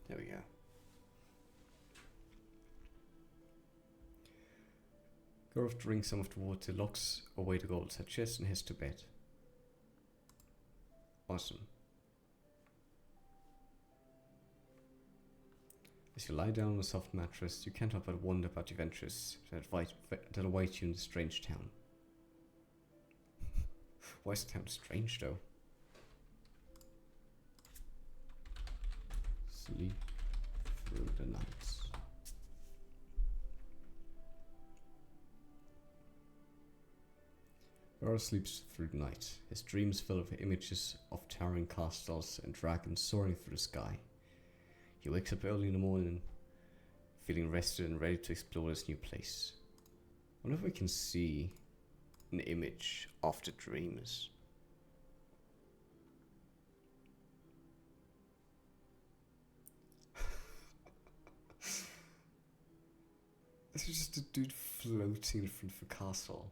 There we go. Gorov drinks some of the water, locks away the gold inside chest, and heads to bed. Awesome. As you lie down on a soft mattress, you can't help but wonder about the adventures that await you in this strange town. Why is the town strange, though? Sleep through the night. Varro sleeps through the night, his dreams full of images of towering castles and dragons soaring through the sky. He wakes up early in the morning, feeling rested and ready to explore this new place. I wonder if we can see an image of the dreams. This is just a dude floating in front of a castle.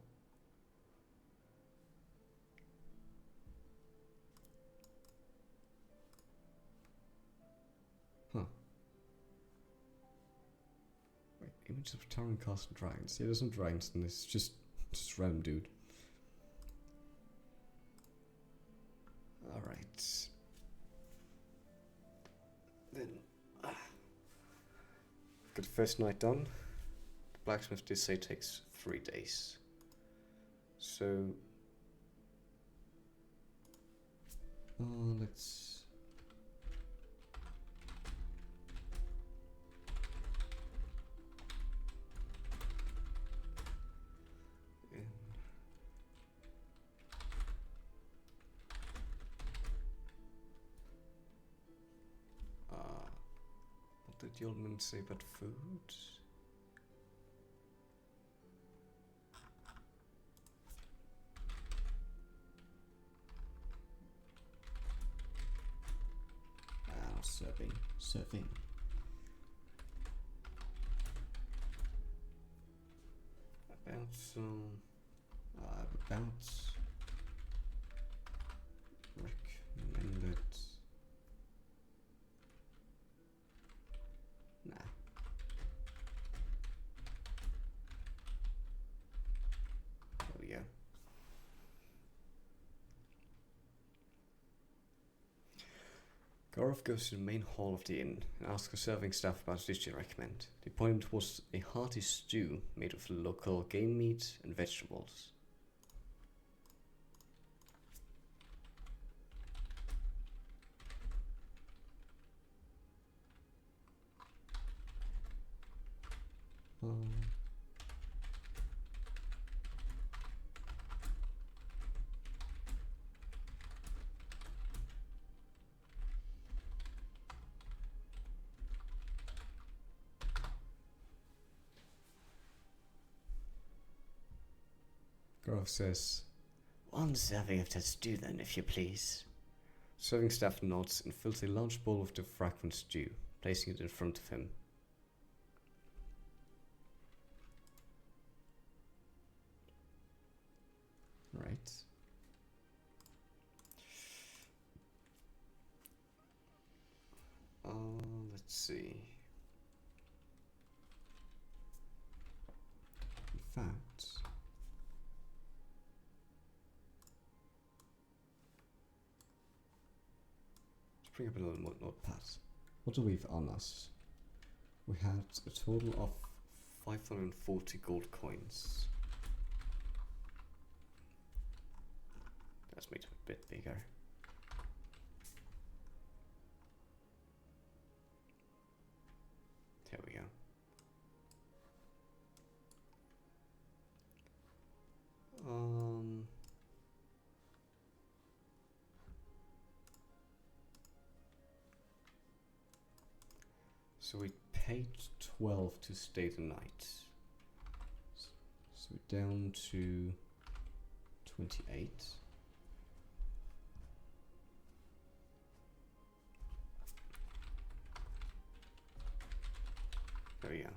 Huh. Wait, images of towering castle and dragons. Yeah, there's some dragons in this. Just random dude. Alright. Then, got the first night done. The blacksmith did say it takes 3 days. So, let's... What did the old man say about food? Serving. About some... About recommended... Nah. There we go. Gorov goes to the main hall of the inn and asks the serving staff about a dish they recommend. They point him towards a hearty stew made of local game meat and vegetables. Gorov says, One serving of that stew then, if you please. serving staff nods and fills a large bowl of the fragrant stew, placing it in front of him. Right. Let's see. bring up another notepad. What do we have on us? We had a total of 540 gold coins. Let's make it a bit bigger. There we go. So we paid 12 to stay the night. So we're down to 28. There we go.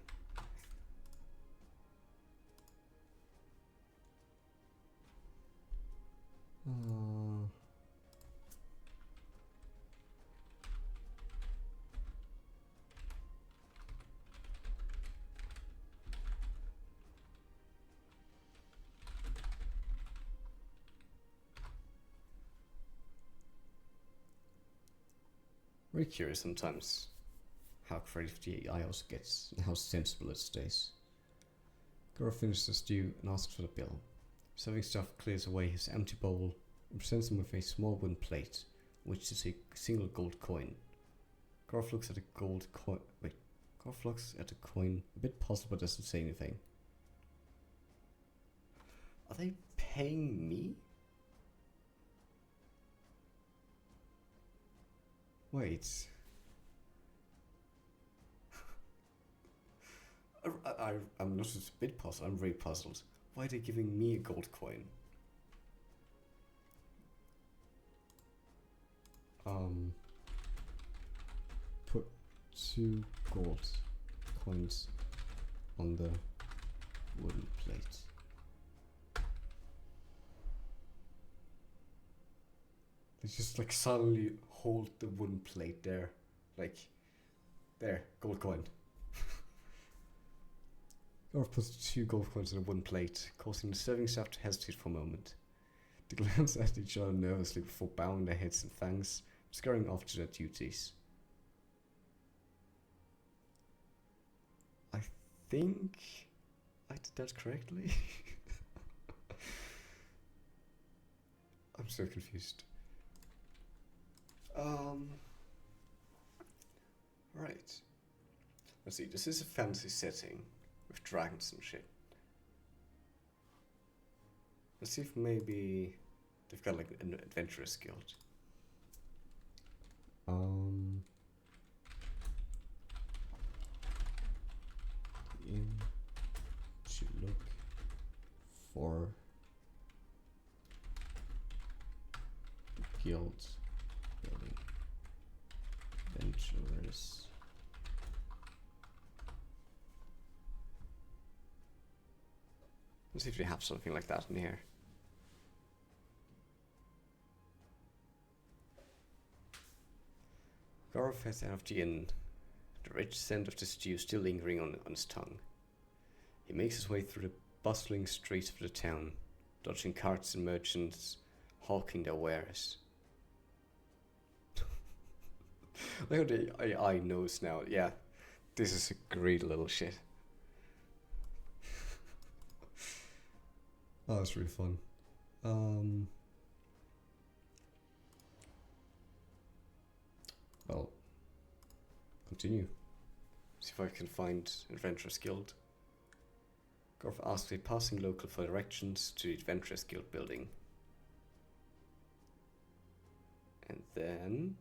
Very curious sometimes how creative the AI also gets and how sensible it stays. Goro finishes the stew and asks for the bill. Serving staff clears away his empty bowl and presents him with a small wooden plate, which is a single gold coin. Garth looks at the gold coin. Wait, Garth looks at the coin, a bit puzzled but doesn't say anything. Are they paying me? Wait. I'm not just a bit puzzled, I'm very puzzled. Why are they giving me a gold coin? Put 2 gold coins on the wooden plate. They just like suddenly hold the wooden plate there. Like, there, gold coin. Garth puts 2 gold coins on a wooden plate, causing the serving staff to hesitate for a moment. They glance at each other nervously before bowing their heads in thanks, scurrying off to their duties. I think I did that correctly. I'm so confused. Right. Let's see, this is a fantasy setting with dragons and shit. Let's see if maybe they've got like an adventurous guild. To look for guild building adventurers. Let's see if they have something like that in here. Garth heads out of the inn, the rich scent of the stew still lingering on his tongue. He makes his way through the bustling streets of the town, dodging carts and merchants hawking their wares. Look how the AI knows now. Yeah, this is a great little shit. Oh, that's really fun. Well, continue. See if I can find Adventurous Guild. Garth asks a passing local for directions to the Adventurous Guild building. And then...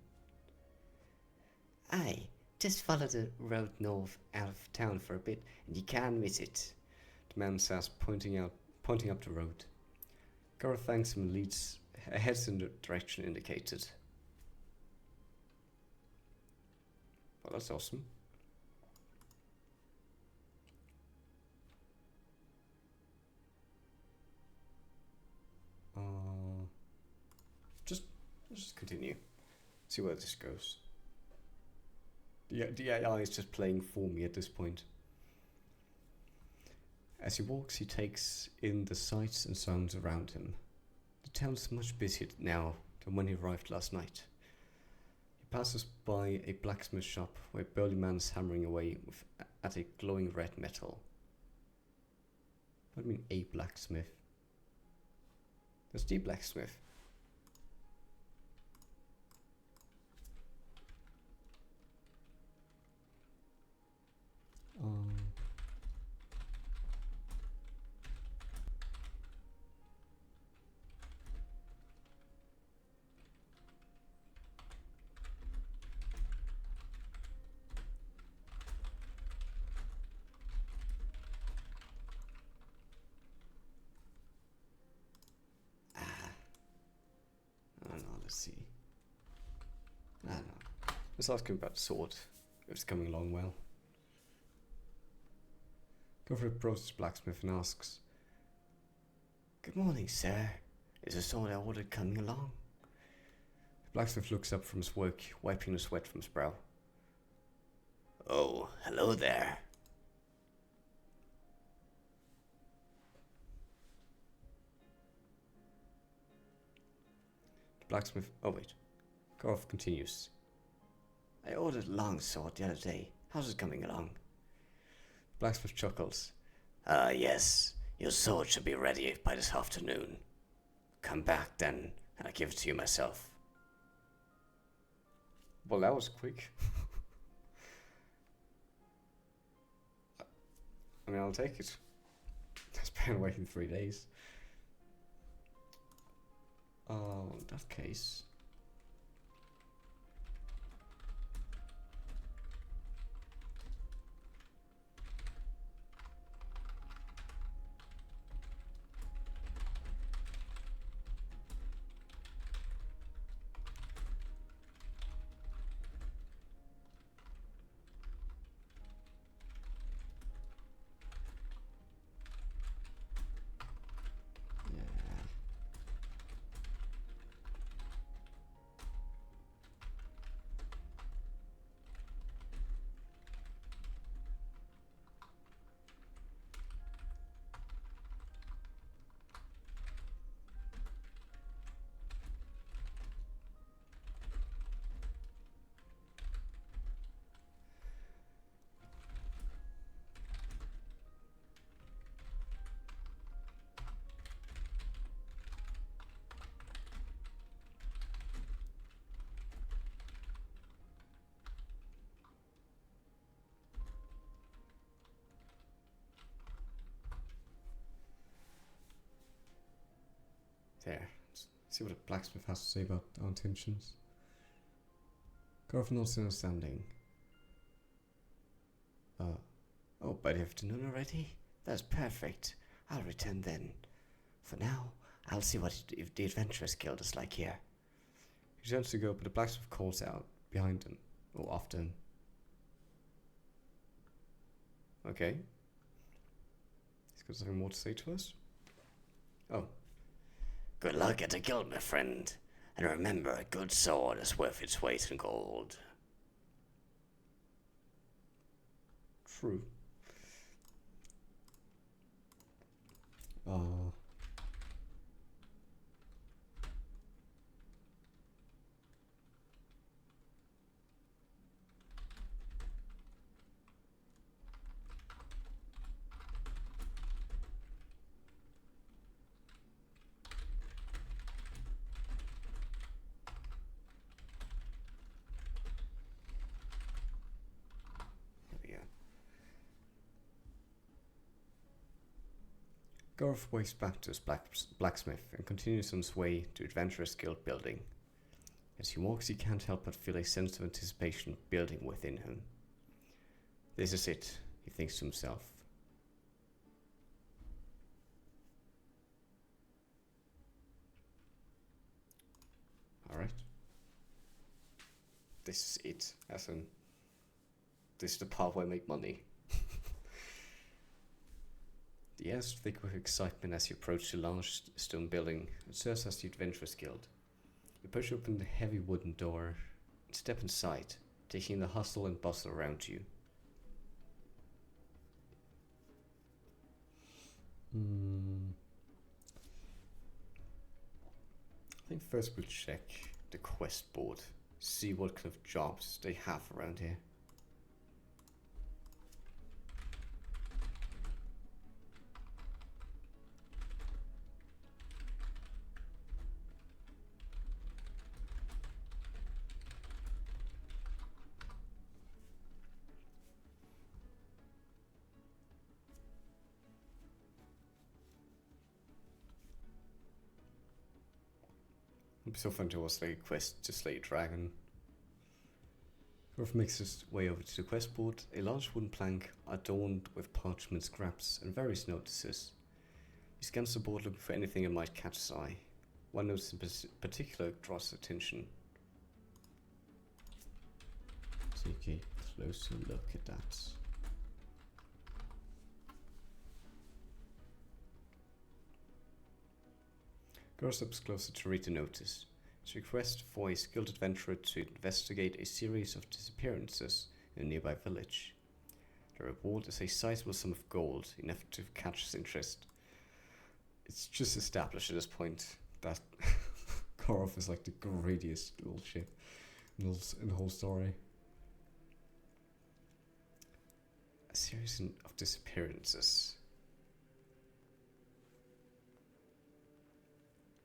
Aye, just follow the road north out of town for a bit and you can miss it. The man says, pointing up the road. Garth thanks him and heads in the direction indicated. Well, that's awesome. Let's just continue. See where this goes. The AI is just playing for me at this point. As he walks, he takes in the sights and sounds around him. The town is much busier now than when he arrived last night. He Passes by a blacksmith shop where a burly man is hammering away at a glowing red metal. What do you mean, a blacksmith? There's the blacksmith. I don't know, let's see. I don't know. Let's ask him about the sword. If it's coming along well. Gopher approaches blacksmith and asks, Good morning, sir. Is the sword I ordered coming along? the blacksmith looks up from his work, wiping the sweat from his brow. Oh, hello there. The blacksmith, oh wait. Gorf continues. I ordered a long sword the other day. How's it coming along? The blacksmith chuckles. Yes. Your sword should be ready by this afternoon. Come back then, and I'll give it to you myself. Well, that was quick. I mean, I'll take it. That's been waiting 3 days. In that case. There. Let's see what a blacksmith has to say about our intentions. Gorf nods understanding. Oh, by the afternoon already? That's perfect. I'll return then. For now, I'll see what the Adventurers Guild is like here. He turns to go, but the blacksmith calls out behind him, or after him. Okay. He's got something more to say to us? Oh. Good luck at the guild, my friend. And remember, a good sword is worth its weight in gold. True. Gorf wakes back to his blacksmith and continues on his way to Adventurers Guild building. As he walks, he can't help but feel a sense of anticipation building within him. This is it, he thinks to himself. Alright. This is it, as in, this is the part where I make money. The air is thick with excitement as you approach the large stone building that serves as the Adventurers Guild. You push open the heavy wooden door and step inside, taking in the hustle and bustle around you. I think first we'll check the quest board see what kind of jobs they have around here. It'd be so fun to also like a quest to slay a dragon. Garth makes his way over to the quest board, a large wooden plank adorned with parchment scraps and various notices. He scans the board looking for anything that might catch his eye. One notice in particular draws his attention. Take a closer look at that. Garth steps closer to read the notice. It's a request for a skilled adventurer to investigate a series of disappearances in a nearby village. The reward is a sizable sum of gold, enough to catch his interest. It's just established at this point that Garth is like the greediest little shit in the whole story. A series of disappearances.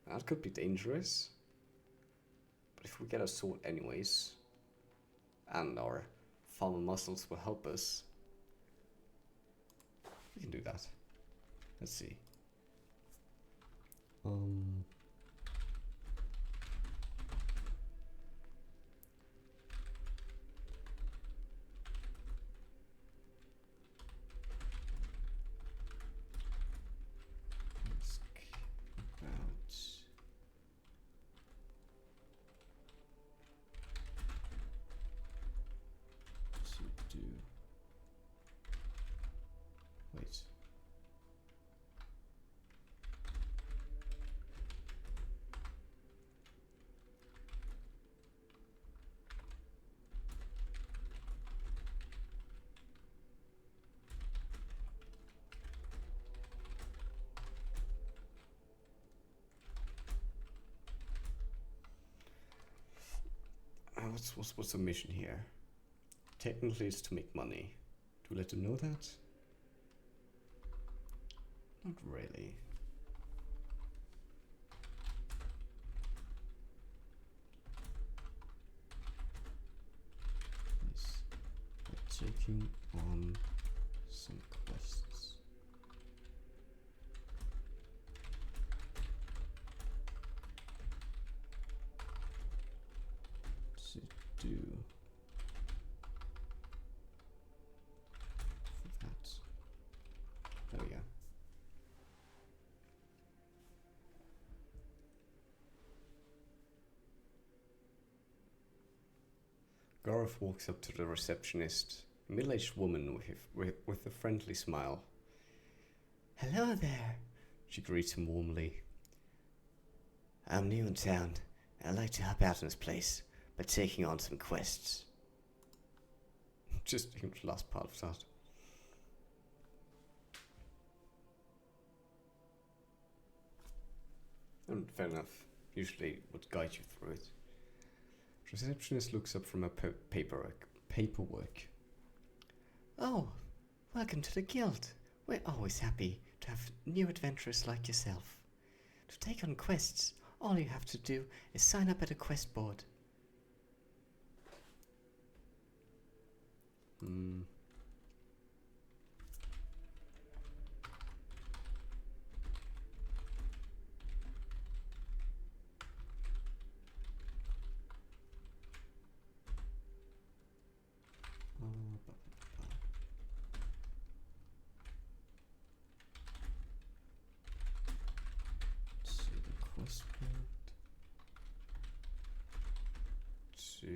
That could be dangerous. But if we get a sword anyways, and our farmer muscles will help us, we can do that. Let's see. What's the mission here? Technically it's to make money. Do we let them know that? Not really. Yes. We're taking on some quests. To do for that. There we go. Garth walks up to the receptionist, a middle-aged woman with a friendly smile. Hello there. She greets him warmly. I'm new in town. I'd like to help out in this place by taking on some quests. Just the last part of that. And fair enough. Usually would guide you through it. The receptionist looks up from her paperwork. Oh, welcome to the guild. We're always happy to have new adventurers like yourself. To take on quests, all you have to do is sign up at a quest board. See the quest board. To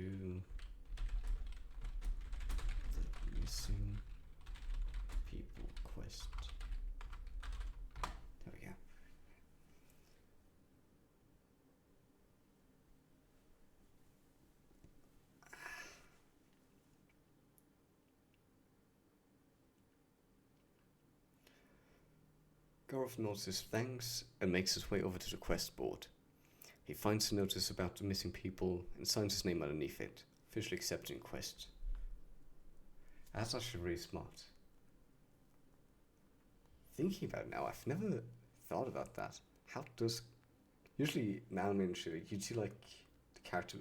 the missing people quest. There we go. Garth nods his thanks and makes his way over to the quest board. He finds a notice about the missing people and signs his name underneath it, officially accepting the quest. That's actually really smart. Thinking about it now, I've never thought about that. How does... Usually in anime and shit, you'd see like the character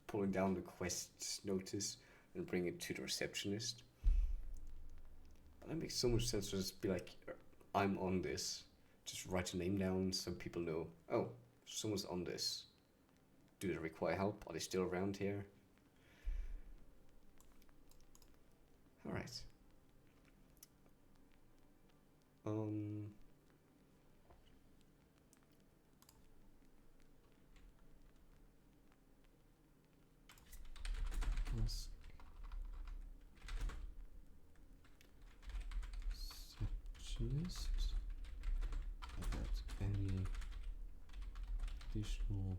pulling down the quest notice and bring it to the receptionist. But that makes so much sense to just be like, I'm on this. Just write your name down so people know, oh, someone's on this. Do they require help? Are they still around here? Alright. Ask receptionist about any additional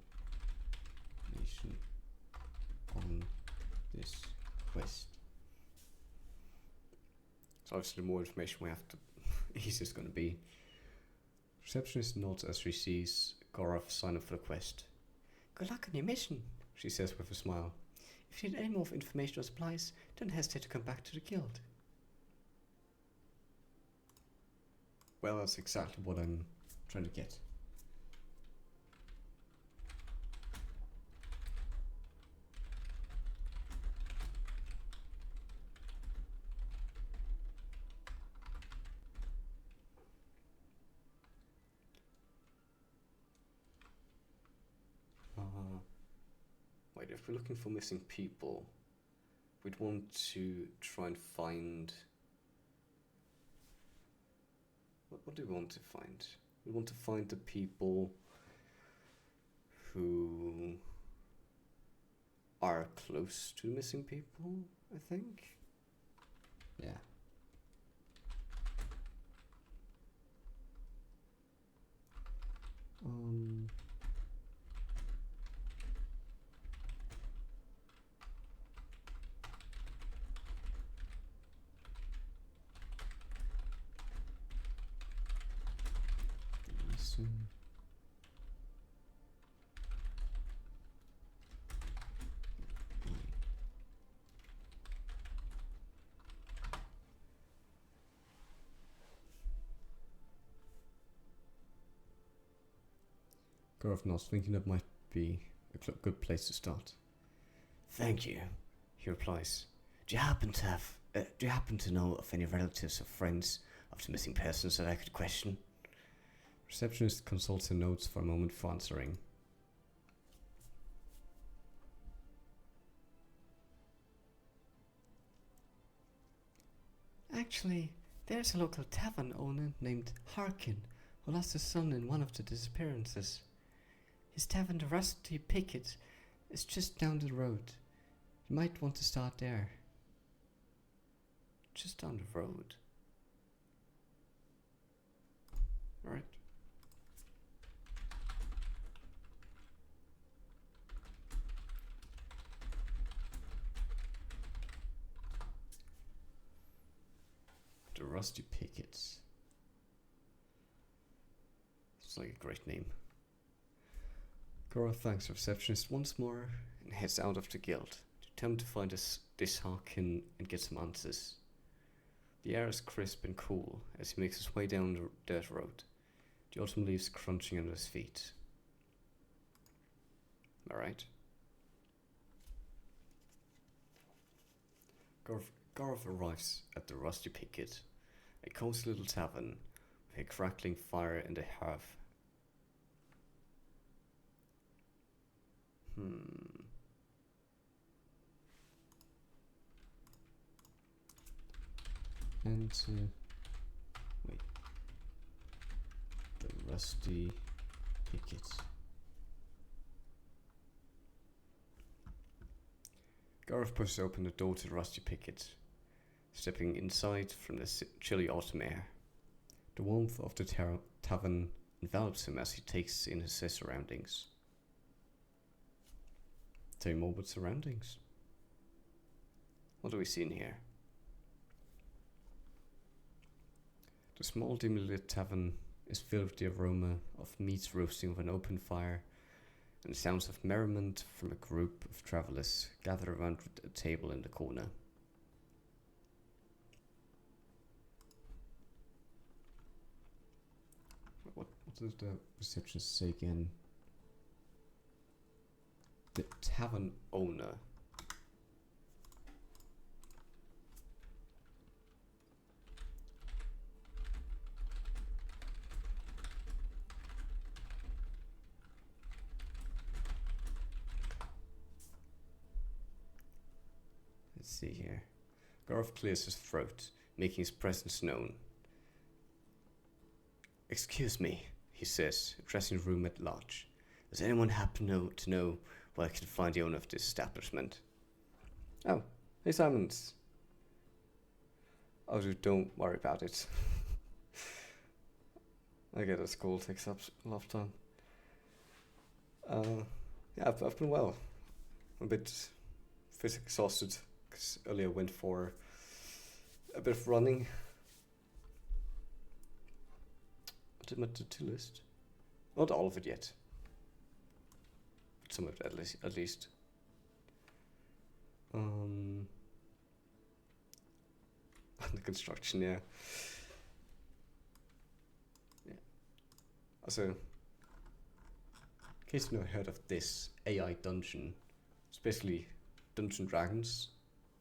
information on this quest. So obviously the more information we have, the easier it's going to be. Receptionist nods as she sees Gorov sign up for the quest. Good luck on your mission, She says with a smile. If you need any more information or supplies, don't hesitate to come back to the guild. Well, that's exactly what I'm trying to get. Wait, if we're looking for missing people, we'd want to try and find... What do we want to find? We want to find the people who are close to missing people, I think. Yeah. Listen. Gorov nods, thinking that might be a good place to start. Thank you, he replies. Do you happen to know of any relatives or friends of the missing persons that I could question? Receptionist consults her notes for a moment before answering. Actually, there's a local tavern owner named Harkin who lost his son in one of the disappearances. His tavern, the Rusty Picket, is just down the road. You might want to start there. Just down the road. Alright. The Rusty Pickets. It's like a great name. Gorov thanks the receptionist once more and heads out of the guild to attempt to find this Harkin and get some answers. The air is crisp and cool as he makes his way down the dirt road, the autumn leaves crunching under his feet. Alright. Gorov arrives at the Rusty Picket, a cozy little tavern with a crackling fire and a hearth. And wait. The Rusty Pickets. Gorov pushes open the door to the Rusty Picket, stepping inside from the chilly autumn air. The warmth of the tavern envelops him as he takes in his surroundings. Tell me more about surroundings. What do we see in here? The small dimly lit tavern is filled with the aroma of meats roasting over an open fire Then sounds of merriment from a group of travelers gather around a table in the corner. What does the receptionist say again? The tavern owner. Let's see here. Garth clears his throat, making his presence known. Excuse me, he says, addressing the room at large. Does anyone happen to know where I can find the owner of this establishment? Oh, hey Simons. Oh, dude, don't worry about it. I get that school takes up a lot of time. Yeah, I've been well. I'm a bit physically exhausted because earlier I went for a bit of running. I did my to-do list. Not all of it yet. But some of it at least. The construction, yeah. Also, in case you've not heard of this AI dungeon, it's basically Dungeons & Dragons,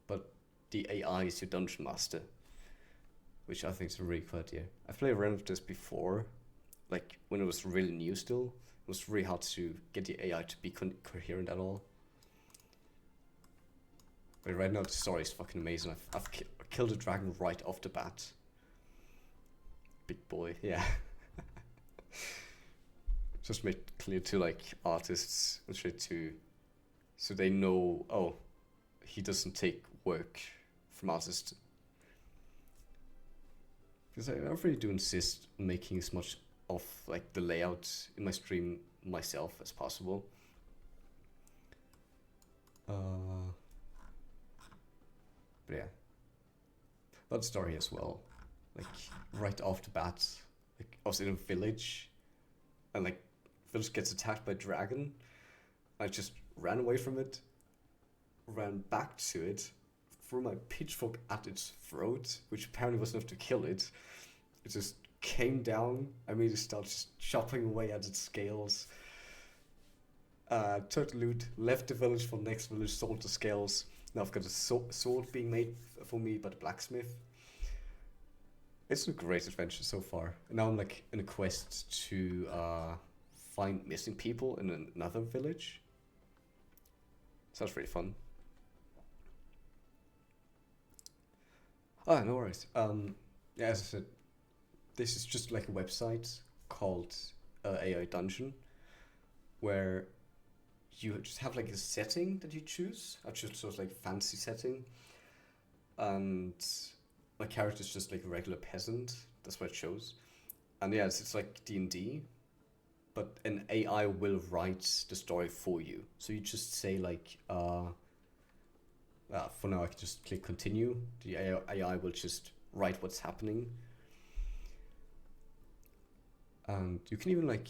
but the AI is your dungeon master, which I think is a really cool idea. I've played around with this before, like when it was really new still. It was really hard to get the AI to be coherent at all. But right now the story is fucking amazing. I've killed a dragon right off the bat. Big boy, yeah. Just made clear to like artists and shit too, so they know, oh, he doesn't take work from artists. Because I really do insist on making as much of like the layout in my stream myself as possible. But yeah, that story as well. Like right off the bat, like I was in a village, and like village gets attacked by a dragon. I just ran away from it, ran back to it, threw my pitchfork at its throat, which apparently was enough to kill it. It just came down. I immediately started just chopping away at its scales. Took the loot, left the village for the next village, sold the scales. Now I've got a sword being made for me by the blacksmith. It's a great adventure so far. And now I'm like in a quest to find missing people in another village. Sounds really fun. Oh, no worries. Yeah, as I said, this is just like a website called AI Dungeon, where you just have like a setting that you choose. I choose sort of like a fancy setting, and my character is just like a regular peasant. That's what it shows. And yeah, it's like D&D, but an AI will write the story for you. So you just say like, for now I can just click continue. The AI will just write what's happening. And you can even like,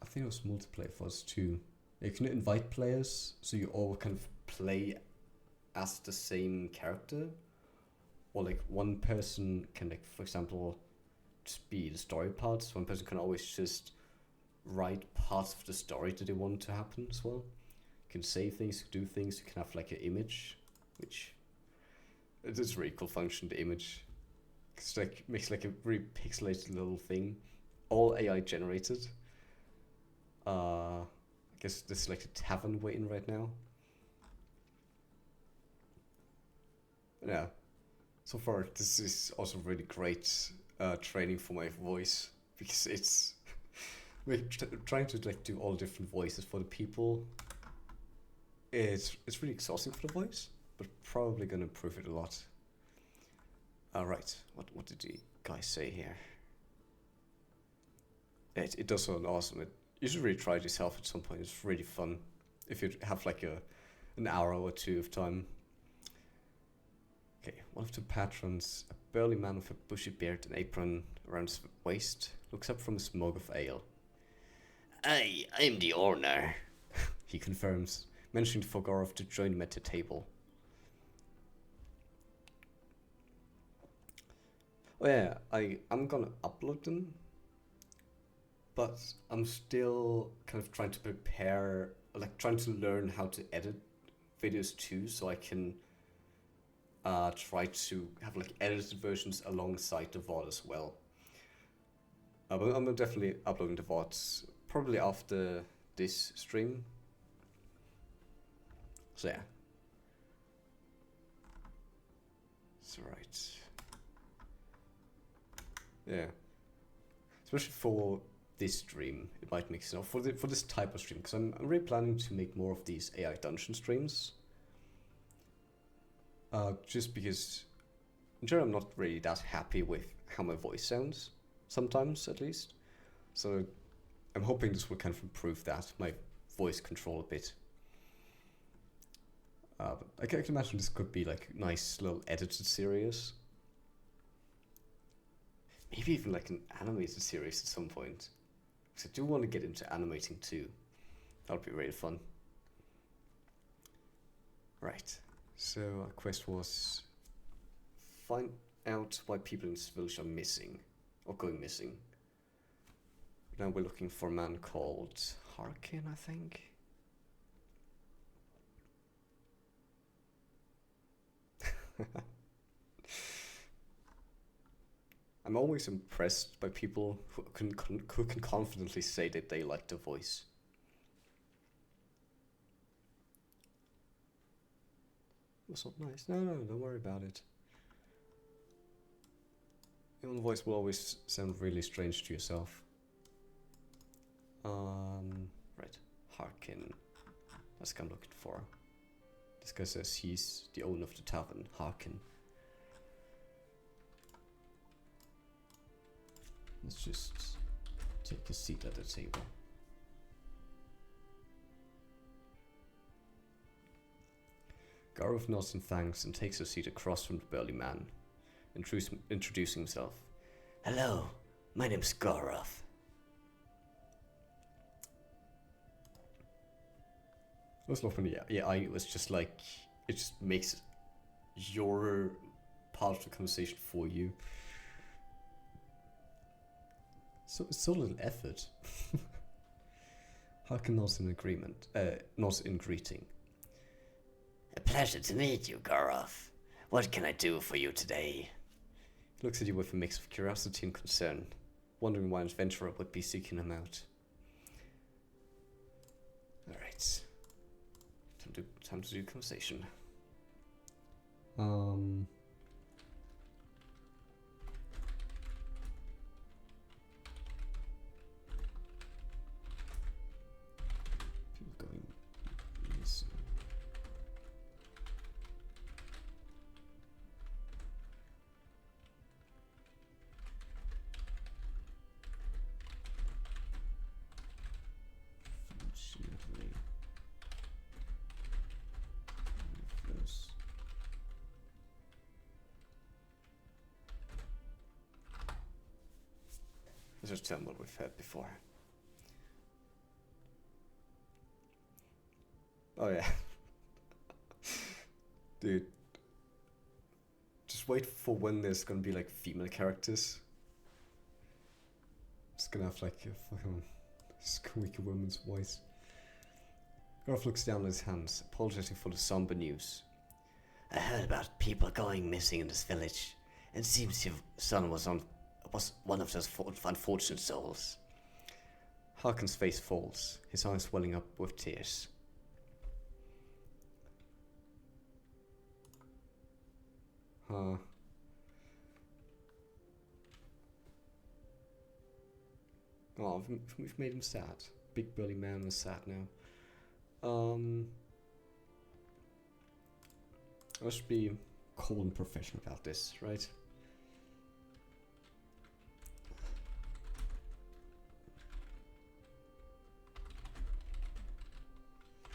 I think it was multiplayer for us too. You can invite players, so you all kind of play as the same character. Or like one person can, like, for example, just be the story parts. One person can always just write parts of the story that they want to happen as well. You can say things, do things. You can have like an image, which it is a really cool function. The image, it's like makes like a really pixelated little thing, all AI generated. I guess this is like a tavern we're in right now. Yeah. So far, this is also really great training for my voice, because it's trying to like do all different voices for the people. It's really exhausting for the voice, but probably gonna improve it a lot. Right, what did the guy say here? It does sound awesome. You should really try it yourself at some point. It's really fun if you have like an hour or two of time. Okay, one of the patrons, a burly man with a bushy beard and apron around his waist, looks up from his mug of ale. I'm the owner. he confirms, mentioning for Gorov to join him at the table. Oh yeah, I'm gonna upload them, but I'm still kind of trying to prepare, like trying to learn how to edit videos too, so I can try to have like edited versions alongside the VOD as well. But I'm definitely uploading the VODs probably after this stream. So yeah. It's alright. Yeah. Especially for this stream, it might make sense. For this type of stream, because I'm really planning to make more of these AI dungeon streams. Just because, in general, I'm not really that happy with how my voice sounds, sometimes at least. So I'm hoping this will kind of improve that, my voice control a bit. But I can imagine this could be like a nice little edited series. Maybe even like an animated series at some point. Because I do want to get into animating too. That would be really fun. Right. So our quest was find out why people in this village are missing or going missing. Now we're looking for a man called Harkin, I think. I'm always impressed by people who can confidently say that they like the voice. That's not nice. No, don't worry about it. Your own voice will always sound really strange to yourself. Right. Harkin. That's what I'm looking for. This guy says he's the owner of the tavern, Harkin. Let's just take a seat at the table. Garov nods in thanks and takes a seat across from the burly man, introducing himself. Hello, my name's Gorov. I was laughing, yeah, I was just like, it just makes your part of the conversation for you. So it's so little effort. Harkin nods in agreement, nods in greeting. A pleasure to meet you, Gorov. What can I do for you today? He looks at you with a mix of curiosity and concern, wondering why an adventurer would be seeking him out. Alright. Time to do conversation. People going missing. Unfortunately. Reverse. Let's just tell them what we've heard before. Oh yeah. Dude. Just wait for when there's gonna be like female characters. It's gonna have like a fucking squeaky woman's voice. Garth looks down at his hands, apologizing for the somber news. I heard about people going missing in this village, and seems your son was one of those unfortunate souls. Harkin's face falls, his eyes welling up with tears. Huh. Oh, we've made him sad. Big burly man is sad now. I should be cool and professional about this, right?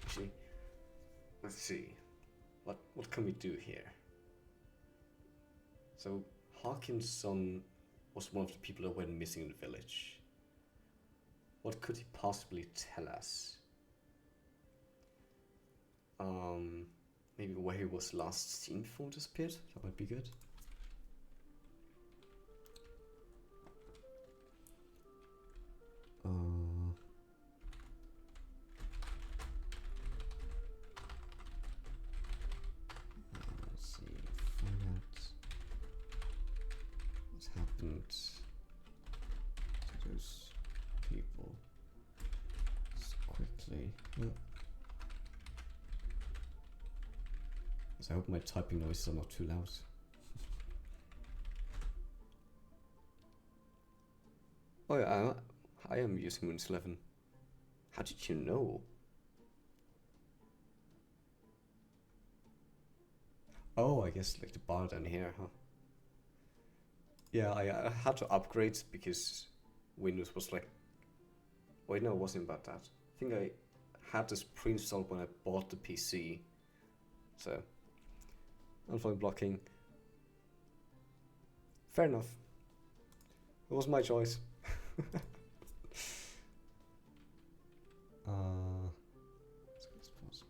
Actually, let's see. What can we do here? So, Harkin's son was one of the people that went missing in the village. What could he possibly tell us? maybe where he was last seen before he disappeared. That might be good. Let's see. Find out what's happened to those people just quickly. So I hope my typing noises are not too loud. Oh yeah, I am using Windows 11. How did you know? Oh, I guess like the bar down here, huh? Yeah, I had to upgrade because Windows was like... Wait, no, it wasn't about that. I think I had this pre-installed when I bought the PC. So, unfolding blocking. Fair enough. It was my choice. As quick as possible.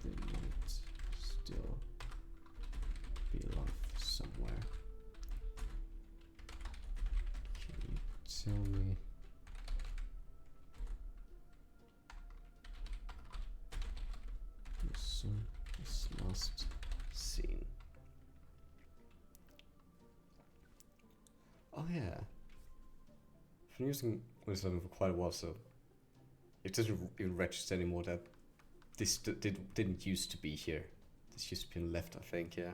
They might still be alive somewhere. Can you tell me? Your son is last Scene. Oh yeah. I've been using Windows 11 for quite a while, so it doesn't even register anymore that this didn't used to be here. This used to be on left, I think, yeah.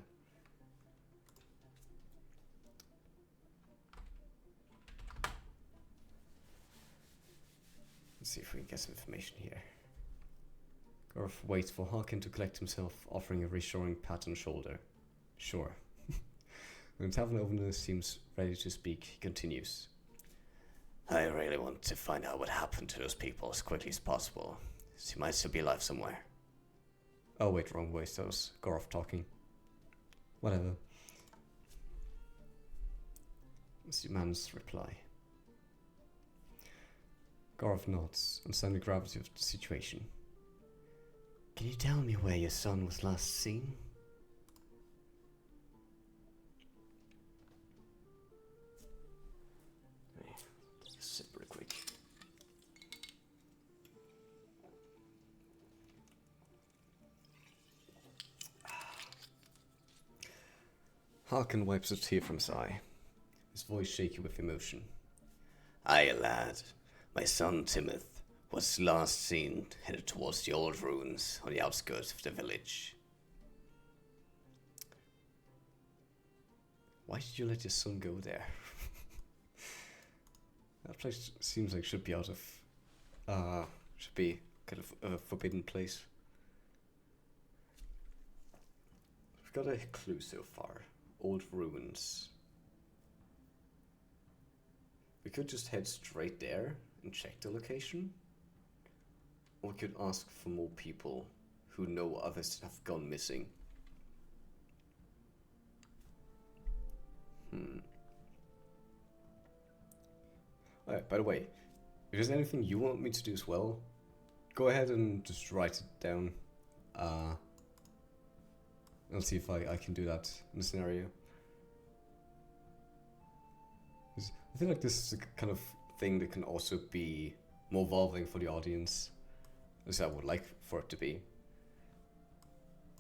Let's see if we can get some information here. Garth waits for Harkin to collect himself, offering a reassuring pat on the shoulder. Sure. When Tavern Owner seems ready to speak, he continues. I really want to find out what happened to those people as quickly as possible. She might still be alive somewhere. Oh wait, wrong voice, that was Garth talking. Whatever. That's the man's reply. Garth nods, understanding the gravity of the situation. Can you tell me where your son was last seen? Sip real quick. Harkin wipes a tear from his eye, his voice shaky with emotion. Aye, lad. My son Timoth was last seen headed towards the old ruins on the outskirts of the village. Why did you let your son go there? That place seems like should be out of, should be kind of a forbidden place. We've got a clue so far. Old ruins. We could just head straight there and check the location. Or we could ask for more people who know others that have gone missing. Alright, by the way, if there's anything you want me to do as well, go ahead and just write it down. I'll see if I can do that in the scenario. 'Cause I feel like this is a kind of thing that can also be more evolving for the audience, as I would like for it to be.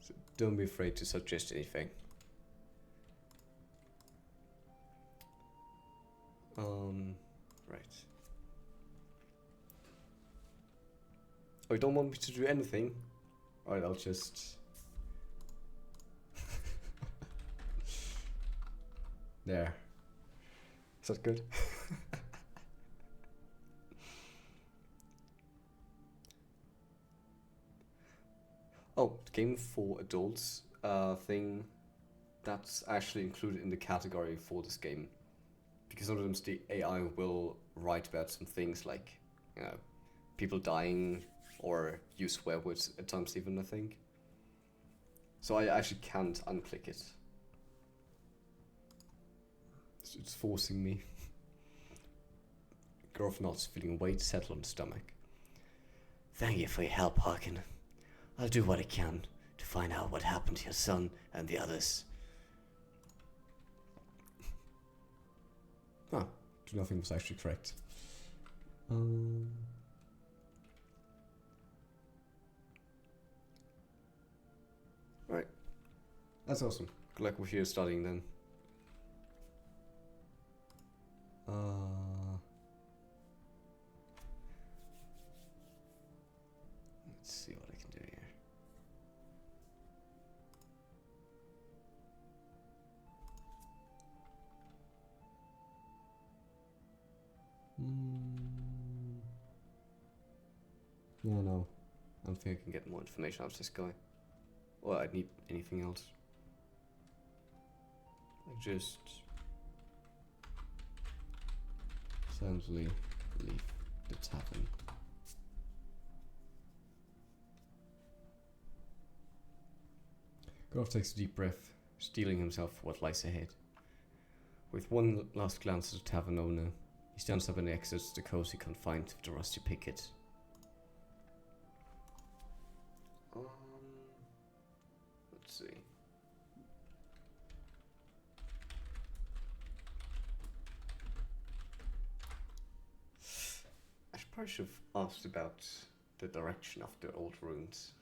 So don't be afraid to suggest anything. Right. Oh, you don't want me to do anything? Alright, I'll just... There. Is that good? Oh, game for adults thing, that's actually included in the category for this game. Because sometimes the AI will write about some things like, you know, people dying or use swear words at times even, I think. So I actually can't unclick it. It's forcing me. Gorf nods, feeling a weight settle on his stomach. Thank you for your help, Harkin. I'll do what I can to find out what happened to your son and the others. Ah, do nothing was actually correct. Right. That's awesome. Good luck with your studying then. Let's see what I can do here. Yeah, no. I don't think I can get more information out of this guy. Or I'd need anything else. I just Silently leave the tavern. Gorf takes a deep breath, steeling himself for what lies ahead. With one last glance at the tavern owner, he stands up and exits the cozy confines of the rusty picket. Let's see. I probably should have asked about the direction of the old ruins.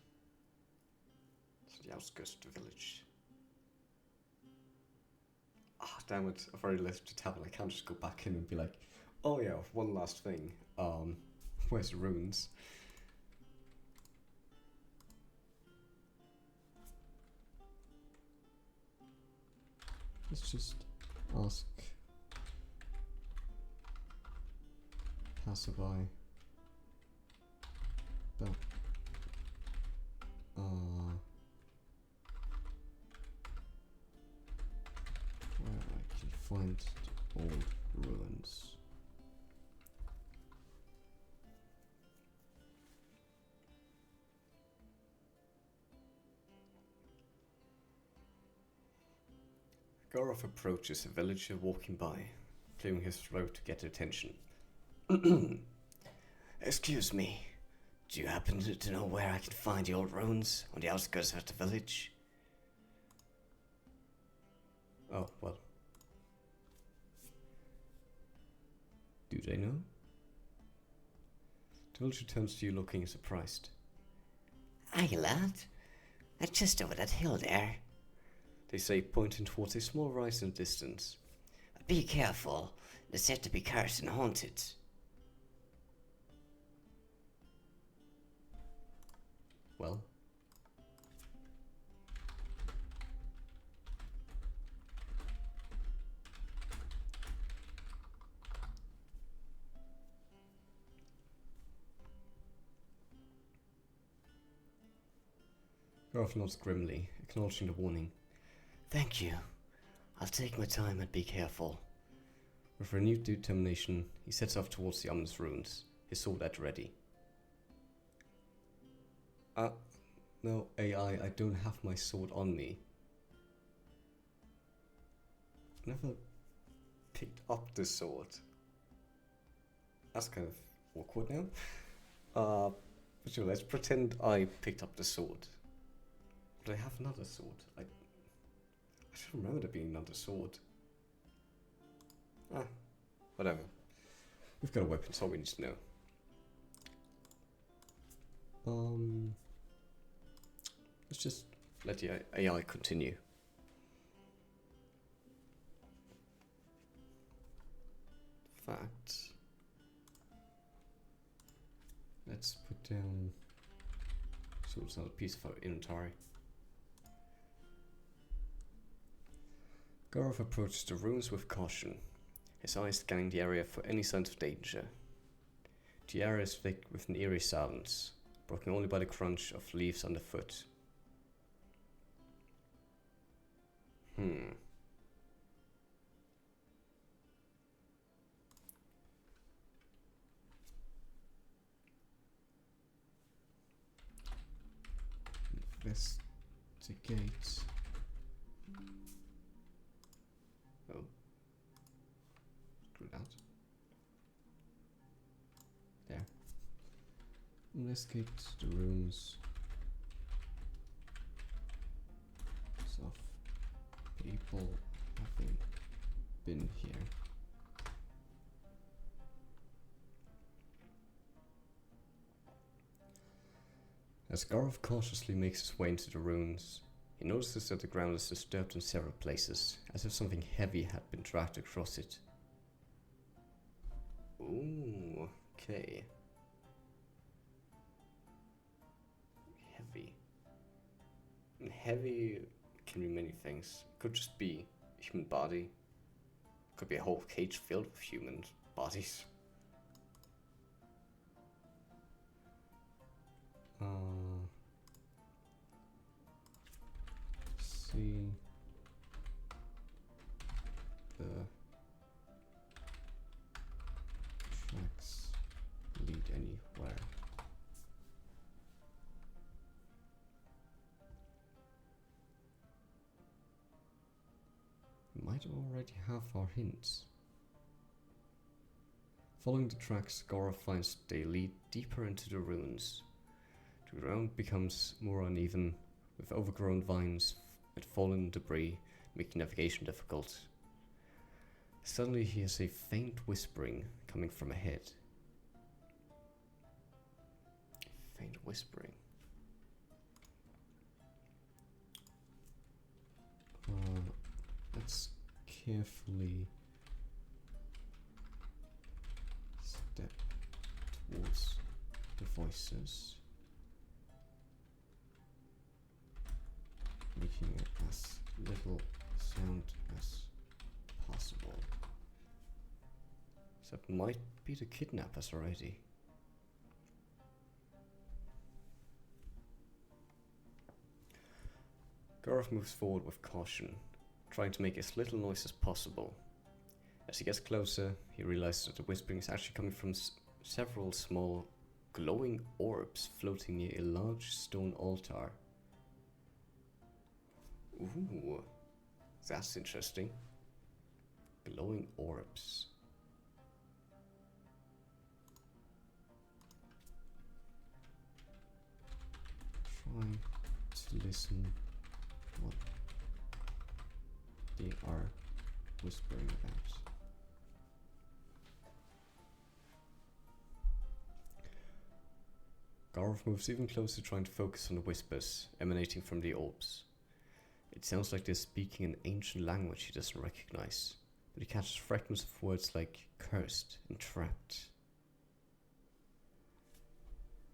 It's the outskirts of the village. Ah, damn it! I've already left the tavern. I can't just go back in and be like, "Oh yeah, one last thing. Where's the ruins?" Let's just ask passerby about where I can find the old ruins. Gorov approaches a villager walking by, clearing his throat to get attention. Excuse me. Do you happen to know where I can find the old ruins on the outskirts of the village? Oh, well. Do they know? The villager turns to you looking surprised. Aye, lad. That's just over that hill there. They say, pointing towards a small rise in the distance. Be careful. It's said to be cursed and haunted. Well? Gorov nods grimly, acknowledging the warning. Thank you. I'll take my time and be careful. With renewed determination, he sets off towards the ominous ruins, his sword at ready. No, AI, I don't have my sword on me. I never picked up the sword. That's kind of awkward now. But sure, let's pretend I picked up the sword. But I have another sword. I should remember there being another sword. Whatever. We've got a weapon, that's all we need to know. Let's just let the AI continue. Facts. Let's put down so it's not a piece of our inventory. Gorov approaches the ruins with caution, his eyes scanning the area for any signs of danger. The area is thick with an eerie silence, broken only by the crunch of leaves underfoot. Investigate. Oh. Screw that. investigate the rooms of people having been here. As Garov cautiously makes his way into the ruins, he notices that the ground is disturbed in several places, as if something heavy had been dragged across it. Ooh, okay. Heavy. And heavy can be many things. It could just be a human body. It could be a whole cage filled with human bodies. See the tracks lead anywhere. We might already have our hints. Following the tracks, Gora finds they lead deeper into the ruins. The ground becomes more uneven, with overgrown vines and fallen debris making navigation difficult. Suddenly he hears a faint whispering coming from ahead. Faint whispering. Let's carefully step towards the voices, making as little sound as possible. So that might be the kidnappers already. Garov moves forward with caution, trying to make as little noise as possible. As he gets closer, he realizes that the whispering is actually coming from several small, glowing orbs floating near a large stone altar. Ooh, that's interesting. Glowing orbs. Try to listen to what they are whispering about. Garov moves even closer, trying to focus on the whispers emanating from the orbs. It sounds like they're speaking an ancient language he doesn't recognize, but he catches fragments of words like cursed and trapped.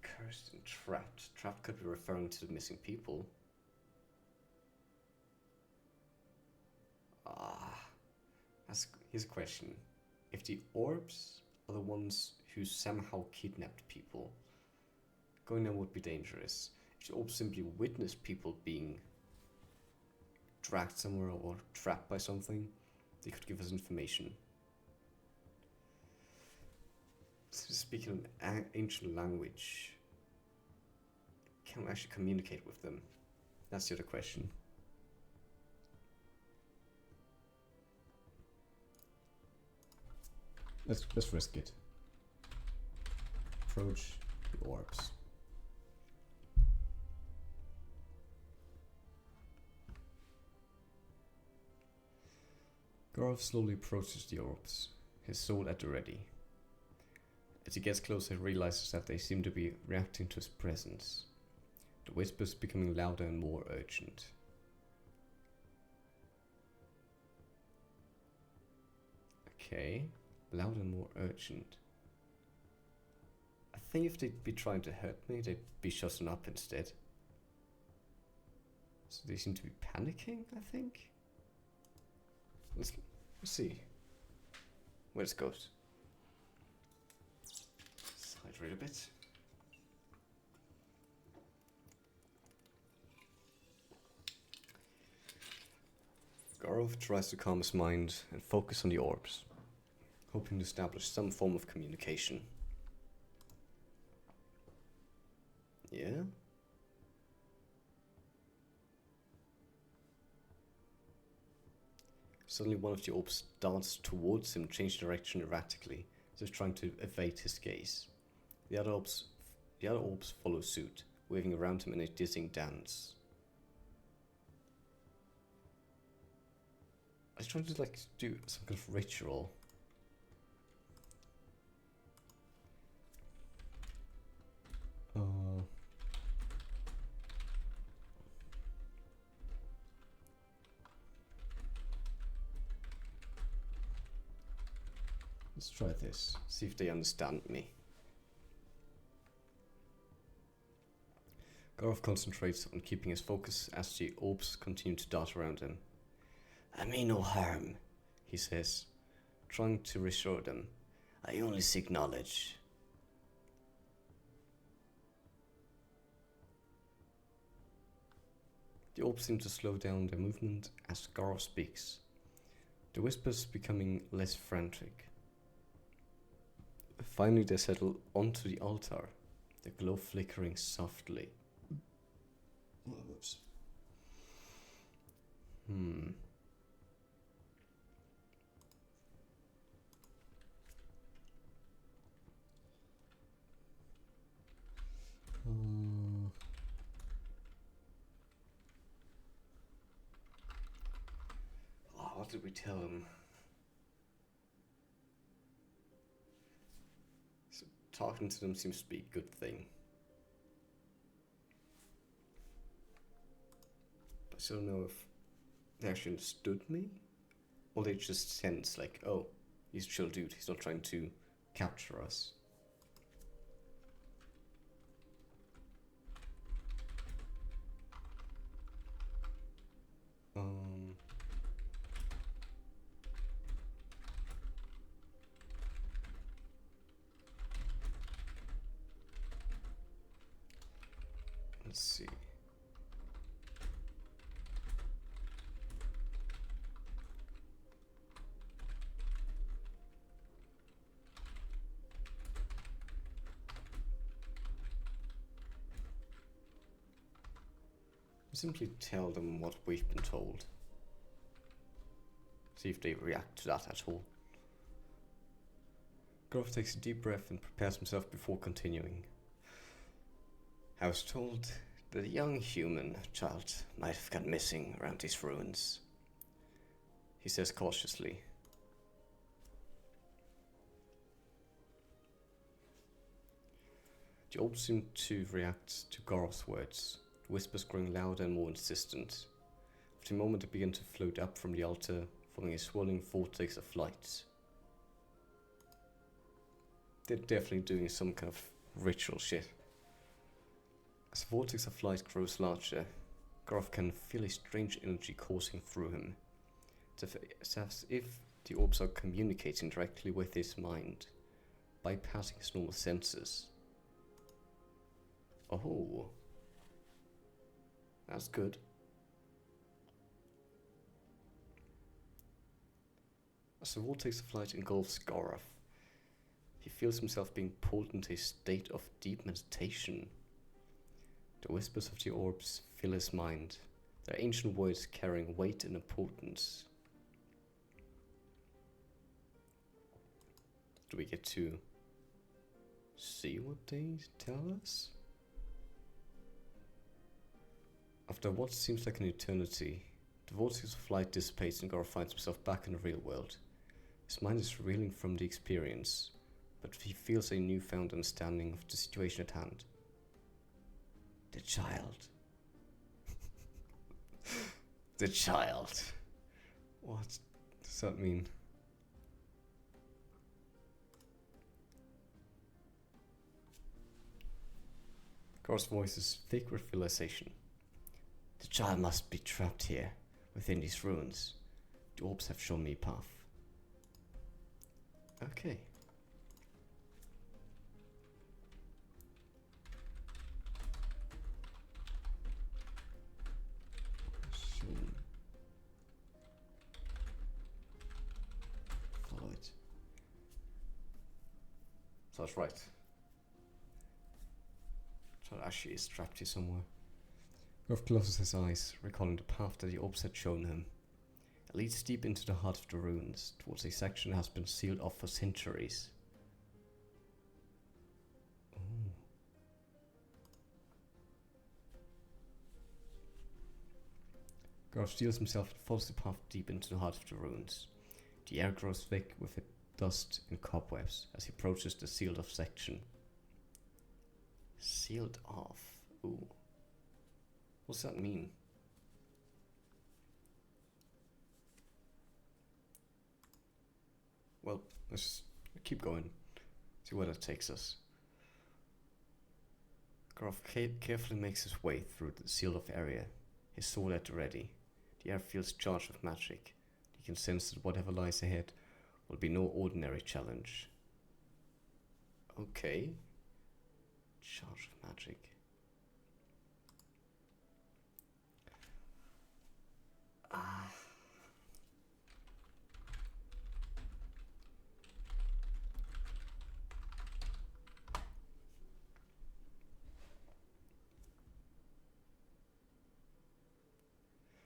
Cursed and trapped. Trapped could be referring to the missing people. Here's a question. If the orbs are the ones who somehow kidnapped people, going there would be dangerous. If the orbs simply witness people being dragged somewhere or trapped by something, they could give us information. Speaking an ancient language, can we actually communicate with them? That's the other question. Let's risk it. Approach the orbs. Garov slowly approaches the orbs, his sword at the ready. As he gets closer, he realizes that they seem to be reacting to his presence, the whispers becoming louder and more urgent. Okay, louder and more urgent. I think if they'd be trying to hurt me, they'd be shutting up instead. So they seem to be panicking, I think? Let's see where this goes. Side read a bit. Garov tries to calm his mind and focus on the orbs, hoping to establish some form of communication. Yeah? Suddenly one of the orbs darts towards him, changing direction erratically, as if trying to evade his gaze. The other orbs The other orbs follow suit, waving around him in a dizzying dance. I was trying to like do some kind of ritual. Let's try this. See if they understand me. Garov concentrates on keeping his focus as the orbs continue to dart around him. I mean no harm. He says, trying to reassure them. I only seek knowledge. The orbs seem to slow down their movement as Garov speaks, the whispers becoming less frantic. Finally they settle onto the altar, the glow flickering softly. Oh, whoops. Oh, what did we tell him? So talking to them seems to be a good thing. But I still don't know if they actually understood me, or they just sense like, oh, he's a chill dude, he's not trying to capture us. Let's see. Simply tell them what we've been told. See if they react to that at all. Garov takes a deep breath and prepares himself before continuing. I was told that a young human child might have gone missing around these ruins. He says cautiously. The orbs seem to react to Garov's words, the whispers growing louder and more insistent. After a moment they begin to float up from the altar, forming a swirling vortex of light. They're definitely doing some kind of ritual shit. As the vortex of light grows larger, Garov can feel a strange energy coursing through him. It's as if the orbs are communicating directly with his mind, bypassing his normal senses. Oh, that's good. As the vortex of light engulfs Garov, he feels himself being pulled into a state of deep meditation. The whispers of the orbs fill his mind, their ancient words carrying weight and importance. Do we get to see what they tell us? After what seems like an eternity, the vortex of light dissipates and Garov finds himself back in the real world. His mind is reeling from the experience, but he feels a newfound understanding of the situation at hand. The child. The child. What does that mean? Garov's voice is thick with realization. The child must be trapped here, within these ruins. The orbs have shown me a path. Okay. Follow it. So that's right. So it actually is trapped here somewhere. Garov closes his eyes, recalling the path that the orbs had shown him. It leads deep into the heart of the ruins, towards a section that has been sealed off for centuries. Garth steels himself and follows the path deep into the heart of the ruins. The air grows thick with dust and cobwebs as he approaches the sealed off section. Sealed off? Ooh. What's that mean? Well, let's just keep going. See where that takes us. Garth carefully makes his way through the sealed off area, his sword at the ready. The air feels charged with magic. He can sense that whatever lies ahead will be no ordinary challenge. Okay. Charged with magic.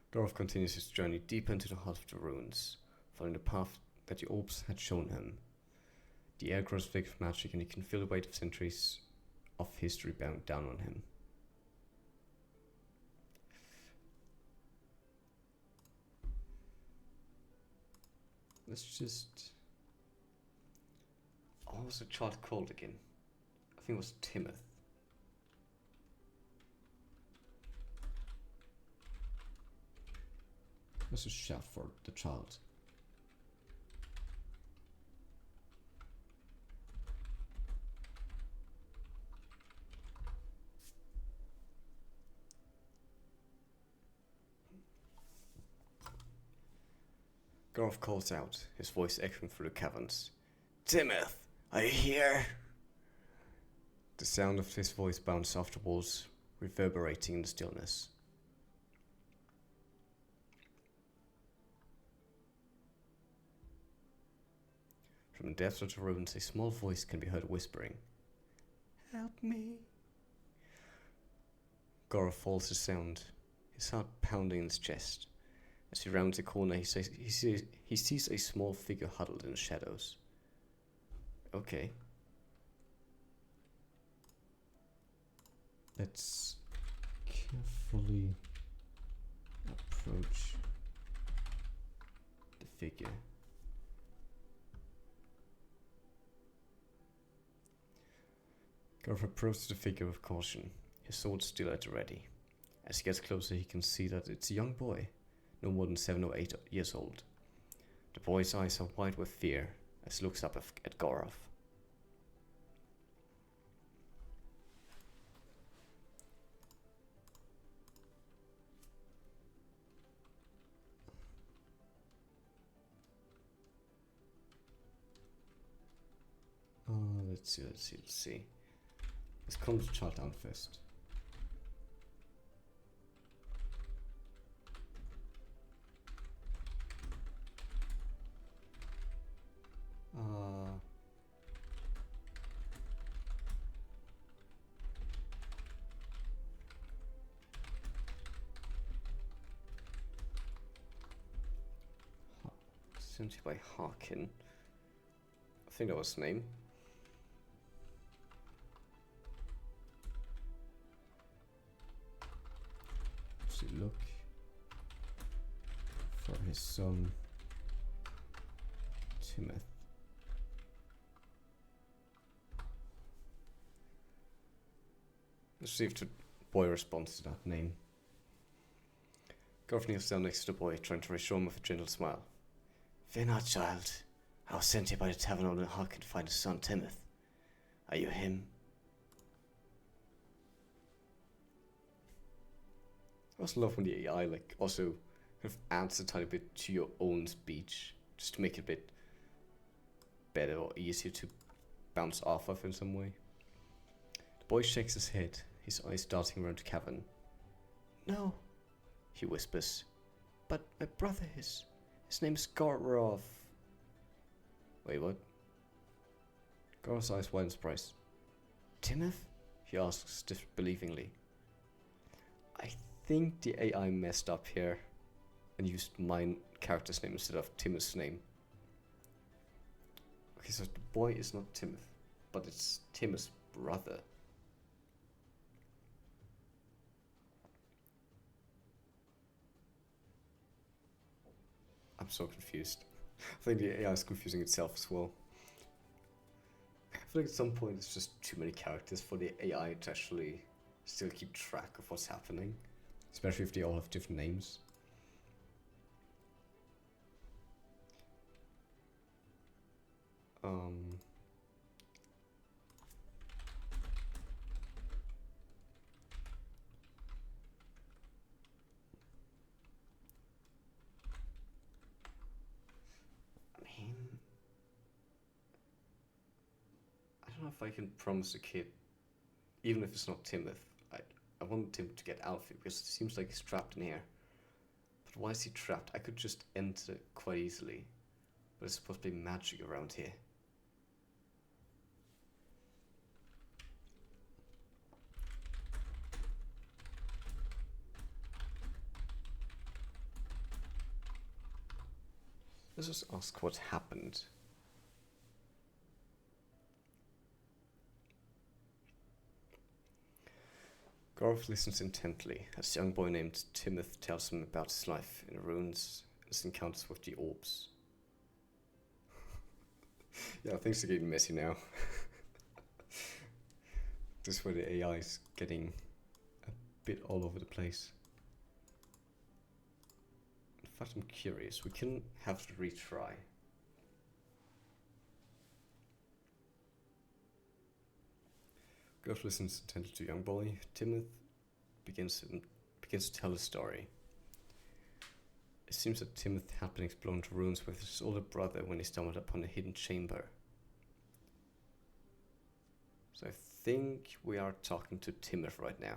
Garth continues his journey deep into the heart of the ruins, following the path that the orbs had shown him. The air grows thick with magic and he can feel the weight of centuries of history bound down on him. Let's just... what was the child called again? I think it was Timoth. Let's just shout for the child. Garth calls out, his voice echoing through the caverns. Timoth, are you here? The sound of his voice bounces off the walls, reverberating in the stillness. From the depths of the ruins, a small voice can be heard whispering, "Help me." Garth follows the sound, his heart pounding in his chest. As he rounds a corner, he sees a small figure huddled in the shadows. Okay. Let's carefully approach The figure. Garth approaches the figure with caution, his sword still at the ready. As he gets closer, he can see that it's a young boy, no more than 7 or 8 years old. The boy's eyes are wide with fear as he looks up at Garth. Let's see. Let's calm the child down first. Sent by Harkin. I think that was his name. to look for his son Timoth. Let's see if the boy responds to that name. Garth kneels down next to the boy, trying to reassure him with a gentle smile. Fear not, child. I was sent here by the tavern owner Harkin to find his son Timoth. Are you him? I also love when the AI also kind of adds a tiny bit to your own speech, just to make it a bit better or easier to bounce off of in some way. The boy shakes his head, his eyes darting around the cavern. No, he whispers. But my brother is. His name's Garth. Wait, what? Garth's eyes widen in surprise. Timoth? He asks disbelievingly. I think the AI messed up here and used my character's name instead of Timoth's name. Okay, so the boy is not Timoth, but it's Timoth's brother. I'm so confused. I think the AI is confusing itself as well. I feel like at some point it's just too many characters for the AI to actually still keep track of what's happening. Especially if they all have different names. I mean, I don't know if I can promise a kid, even if it's not Timoth. I want Tim to get out of it because it seems like he's trapped in here. But why is he trapped? I could just enter it quite easily. But it's supposed to be magic around here. Let's just ask what happened. Garth listens intently as a young boy named Timoth tells him about his life in the ruins and his encounters with the orbs. Yeah, things are getting messy now. This is where the AI is getting a bit all over the place. In fact, I'm curious. We can have to retry. Garth listens intently to young boy. Timoth begins to tell a story. It seems that Timoth had been exploring the ruins with his older brother when he stumbled upon a hidden chamber. So I think we are talking to Timoth right now.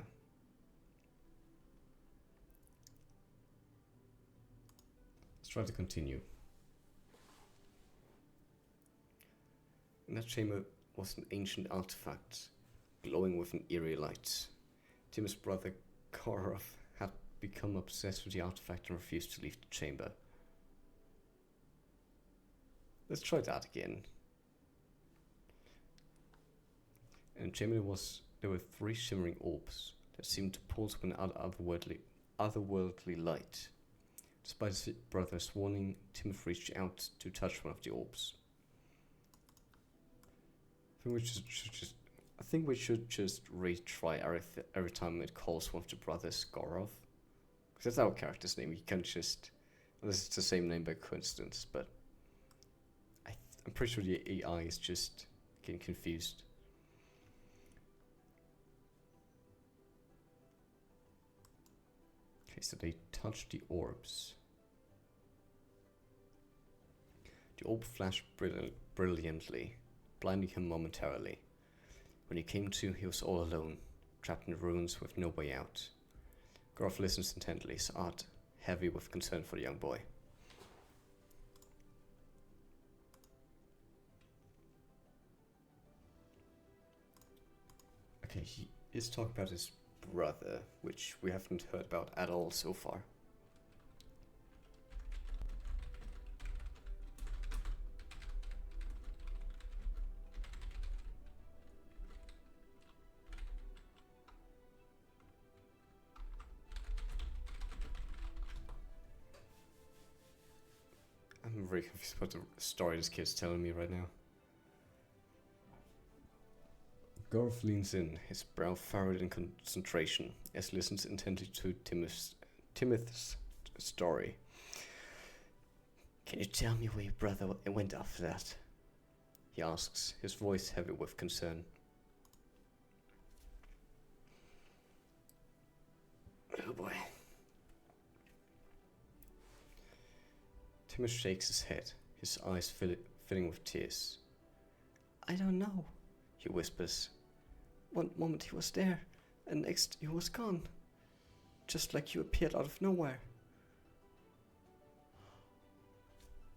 Let's try to continue. In that chamber was an ancient artifact, glowing with an eerie light. Tim's brother Korov had become obsessed with the artifact and refused to leave the chamber. Let's try that again. In the chamber there were 3 shimmering orbs that seemed to pulse with an otherworldly light. Despite his brother's warning, Tim reached out to touch one of the orbs. I think we should just retry every time it calls one of the brothers Gorov. Because that's our character's name. You can't just... Unless it's the same name by coincidence, but... I'm pretty sure the AI is just getting confused. Okay, so they touch the orbs. The orb flashed brilliantly, blinding him momentarily. When he came to, he was all alone, trapped in the ruins with no way out. Garth listens intently, his heart heavy with concern for the young boy. Okay, he is talking about his brother, which we haven't heard about at all so far. I'm very confused about the story this kid's telling me right now. Garth leans in, his brow furrowed in concentration, as he listens intently to Timoth's story. Can you tell me where your brother went after that? He asks, his voice heavy with concern. Oh boy. Timoth shakes his head, his eyes filling with tears. I don't know, He whispers. One moment he was there, and next he was gone. Just like you appeared out of nowhere.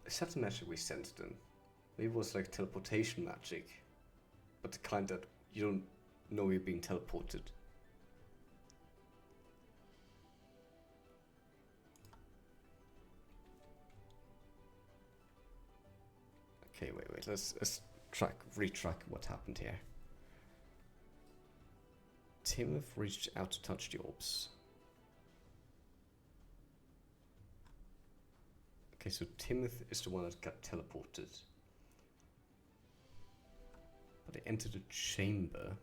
Is that the magic we sensed then? Maybe it was like teleportation magic, but the kind that you don't know you're being teleported. Okay, wait, let's retrack what happened here. Timoth reached out to touch the orbs. Okay, so Timoth is the one that got teleported. But I entered a chamber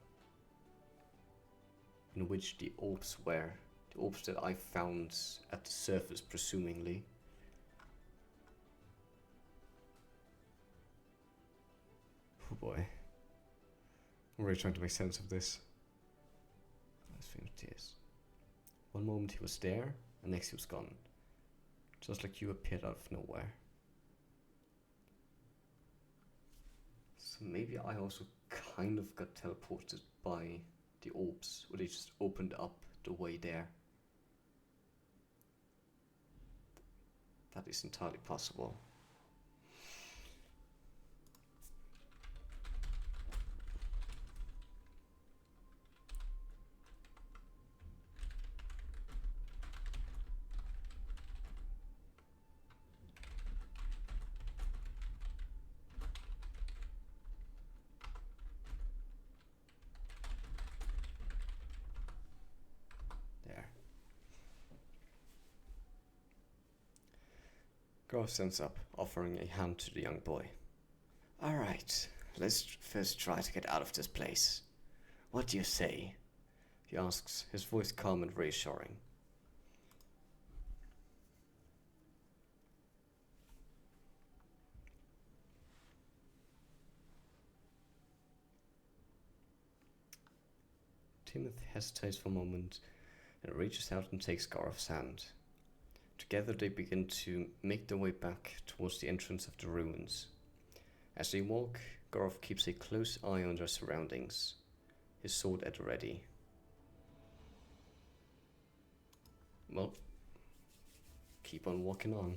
in which the orbs were. The orbs that I found at the surface, presumably. Oh boy. I'm really trying to make sense of this. Let's finish this. One moment he was there, and next he was gone. Just like you appeared out of nowhere. So maybe I also kind of got teleported by the orbs, or they just opened up the way there. That is entirely possible. There. Garth stands up, offering a hand to the young boy. Alright, let's first try to get out of this place. What do you say? He asks, his voice calm and reassuring. Timoth hesitates for a moment and reaches out and takes Garth's hand. Together they begin to make their way back towards the entrance of the ruins. As they walk, Garth keeps a close eye on their surroundings, his sword at the ready. Well, keep on walking on.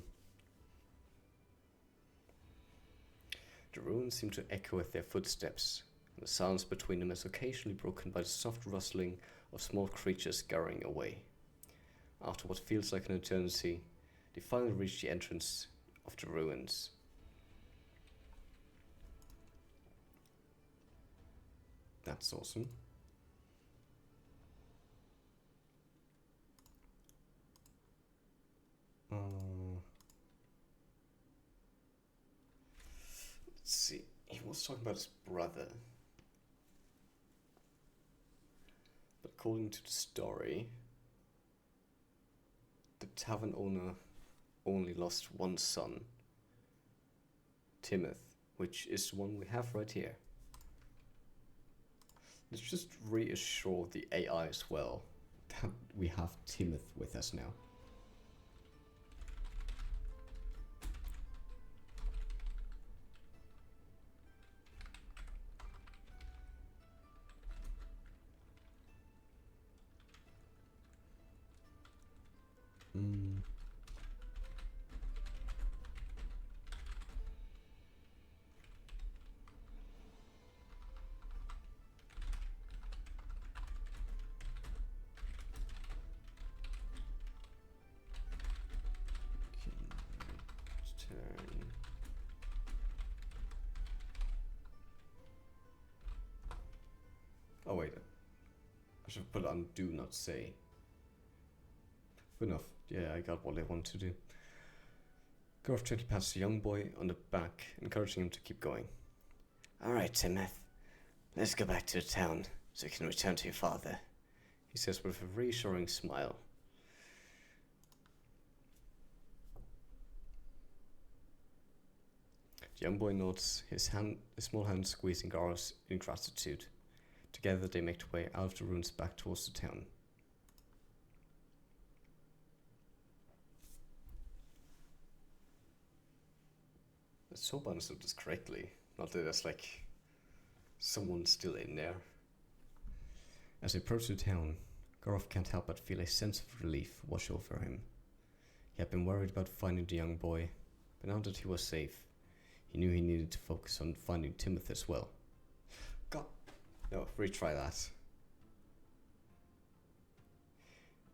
The ruins seem to echo with their footsteps, and the silence between them is occasionally broken by the soft rustling of small creatures scurrying away. After what feels like an eternity, they finally reach the entrance of the ruins. That's awesome. Let's see. He was talking about his brother. But according to the story, the tavern owner only lost one son, Timoth, which is the one we have right here. Let's just reassure the AI as well That we have Timoth with us now. Turn. Oh wait, I should put on do not say. Good enough. Yeah, I got what I want to do. Garth gently pats the young boy on the back, encouraging him to keep going. Alright, Timoth. Let's go back to the town so you can return to your father. He says with a reassuring smile. The young boy nods, his small hand squeezing Garth's in gratitude. Together they make their way out of the ruins back towards the town. Let's hope I understood this correctly. Not that there's like someone still in there. As they approach the town, Garth can't help but feel a sense of relief wash over him. He had been worried about finding the young boy, but now that he was safe, he knew he needed to focus on finding Timoth as well. God, no, retry that.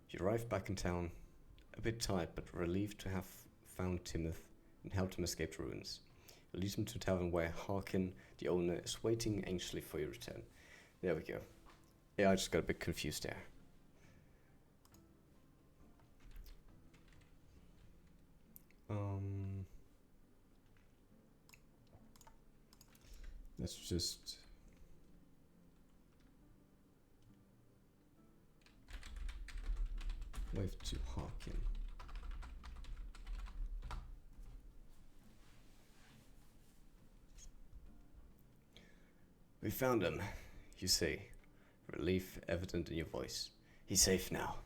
He arrived back in town, a bit tired but relieved to have found Timoth and helped him escape the ruins. He leads him to a tavern where Harkin, the owner, is waiting anxiously for your return. There we go. Yeah, I just got a bit confused there. Let's just... wave to Harkin. We found him, you say, relief evident in your voice. He's safe now.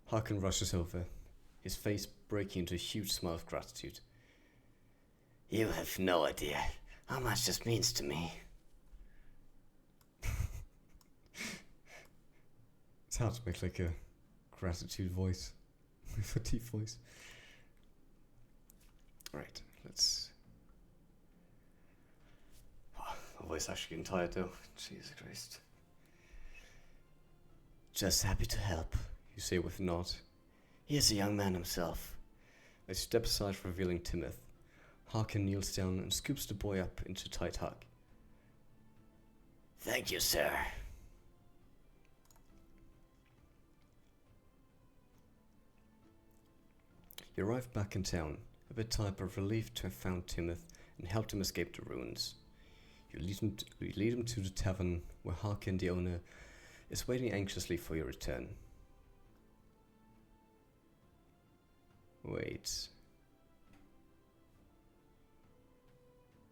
Harkin rushes over, his face breaking into a huge smile of gratitude. You have no idea how much this means to me. It's hard to make like a gratitude voice with a deep voice. Right, let's... Oh, my voice actually getting tired though. Jesus Christ. Just happy to help. You say with a nod. He is a young man himself. I step aside, revealing Timoth. Harkin kneels down and scoops the boy up into a tight hug. Thank you, sir. You arrive back in town, a bit tired but relieved to have found Timoth and helped him escape the ruins. You lead him to the tavern where Harkin, the owner, is waiting anxiously for your return. Wait.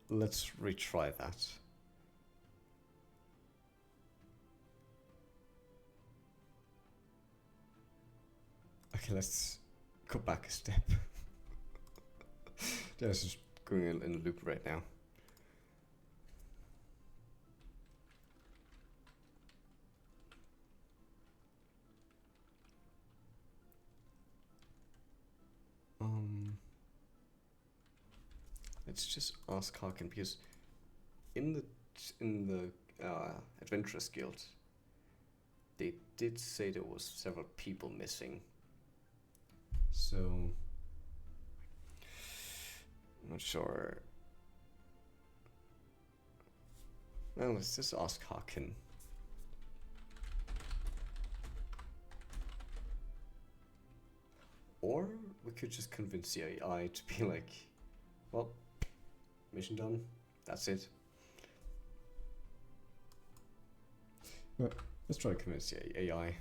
Let's retry that. Okay, let's go back a step. This is going in a loop right now. Let's just ask Harkin because in the Adventurers Guild, they did say there was several people missing. So I'm not sure. Well, let's just ask Harkin. Or we could just convince the AI to be like, well, mission done, that's it. Right. Let's try to convince the AI.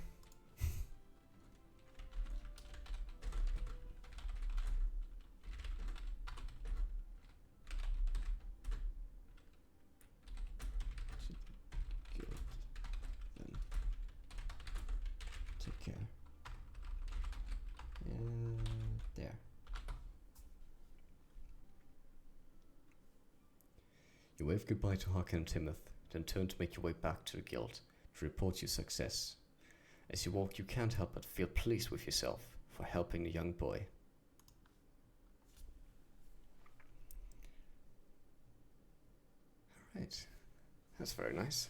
Then take care. There. You wave goodbye to Harkin and Timoth, then turn to make your way back to the guild to report your success. As you walk, you can't help but feel pleased with yourself for helping the young boy. Alright, that's very nice.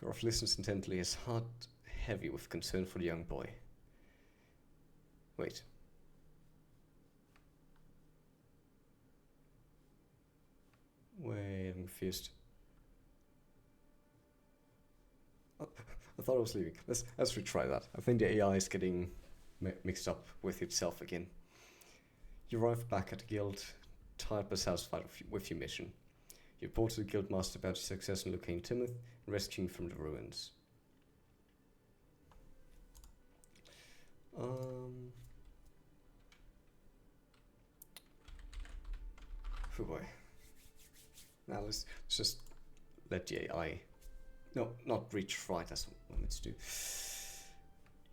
Goroth listens intently, his heart heavy with concern for the young boy. Wait. Wait, I'm confused. Oh, I thought I was leaving. Let's retry that. I think the AI is getting mixed up with itself again. You arrive back at the guild, tired but satisfied with your mission. You report to the guildmaster about your success in locating Timoth and rescuing him from the ruins. Oh boy. Now let's just let the AI... No, not retry, that's what I meant to do.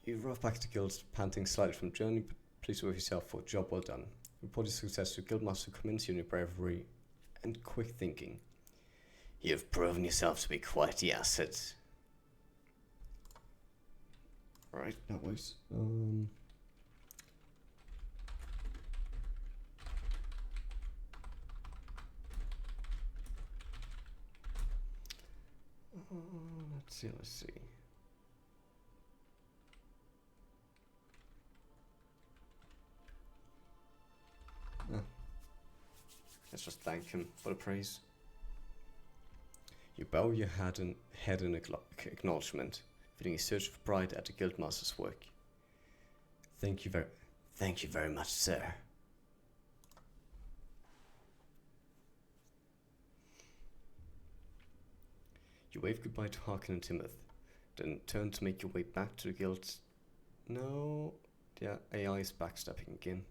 You arrive back to the guild, panting slightly from the journey, but pleased with yourself for a job well done. Report your success to Guildmaster, who commends you on your bravery and quick thinking. You've proven yourself to be quite the asset. Alright. That was. Let's see. Let's just thank him for the praise. You bow your head in acknowledgement, feeling a surge of pride at the Guildmaster's work. Thank you very much, sir. You wave goodbye to Harkin and Timoth, then turn to make your way back to the guild. No, the AI is backstepping again.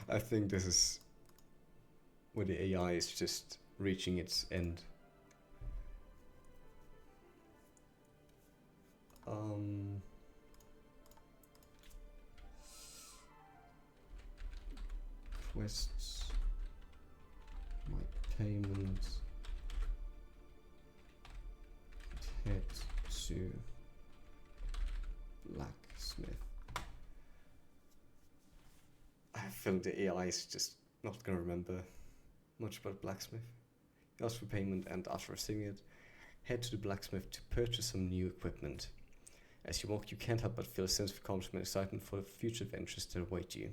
I think this is where the AI is just reaching its end. Quests, my payments, head to blacksmith. I have a feeling the AI is just not gonna remember much about blacksmith. Ask for payment, and after receiving it, head to the blacksmith to purchase some new equipment. As you walk, you can't help but feel a sense of accomplishment and excitement for the future adventures that await you.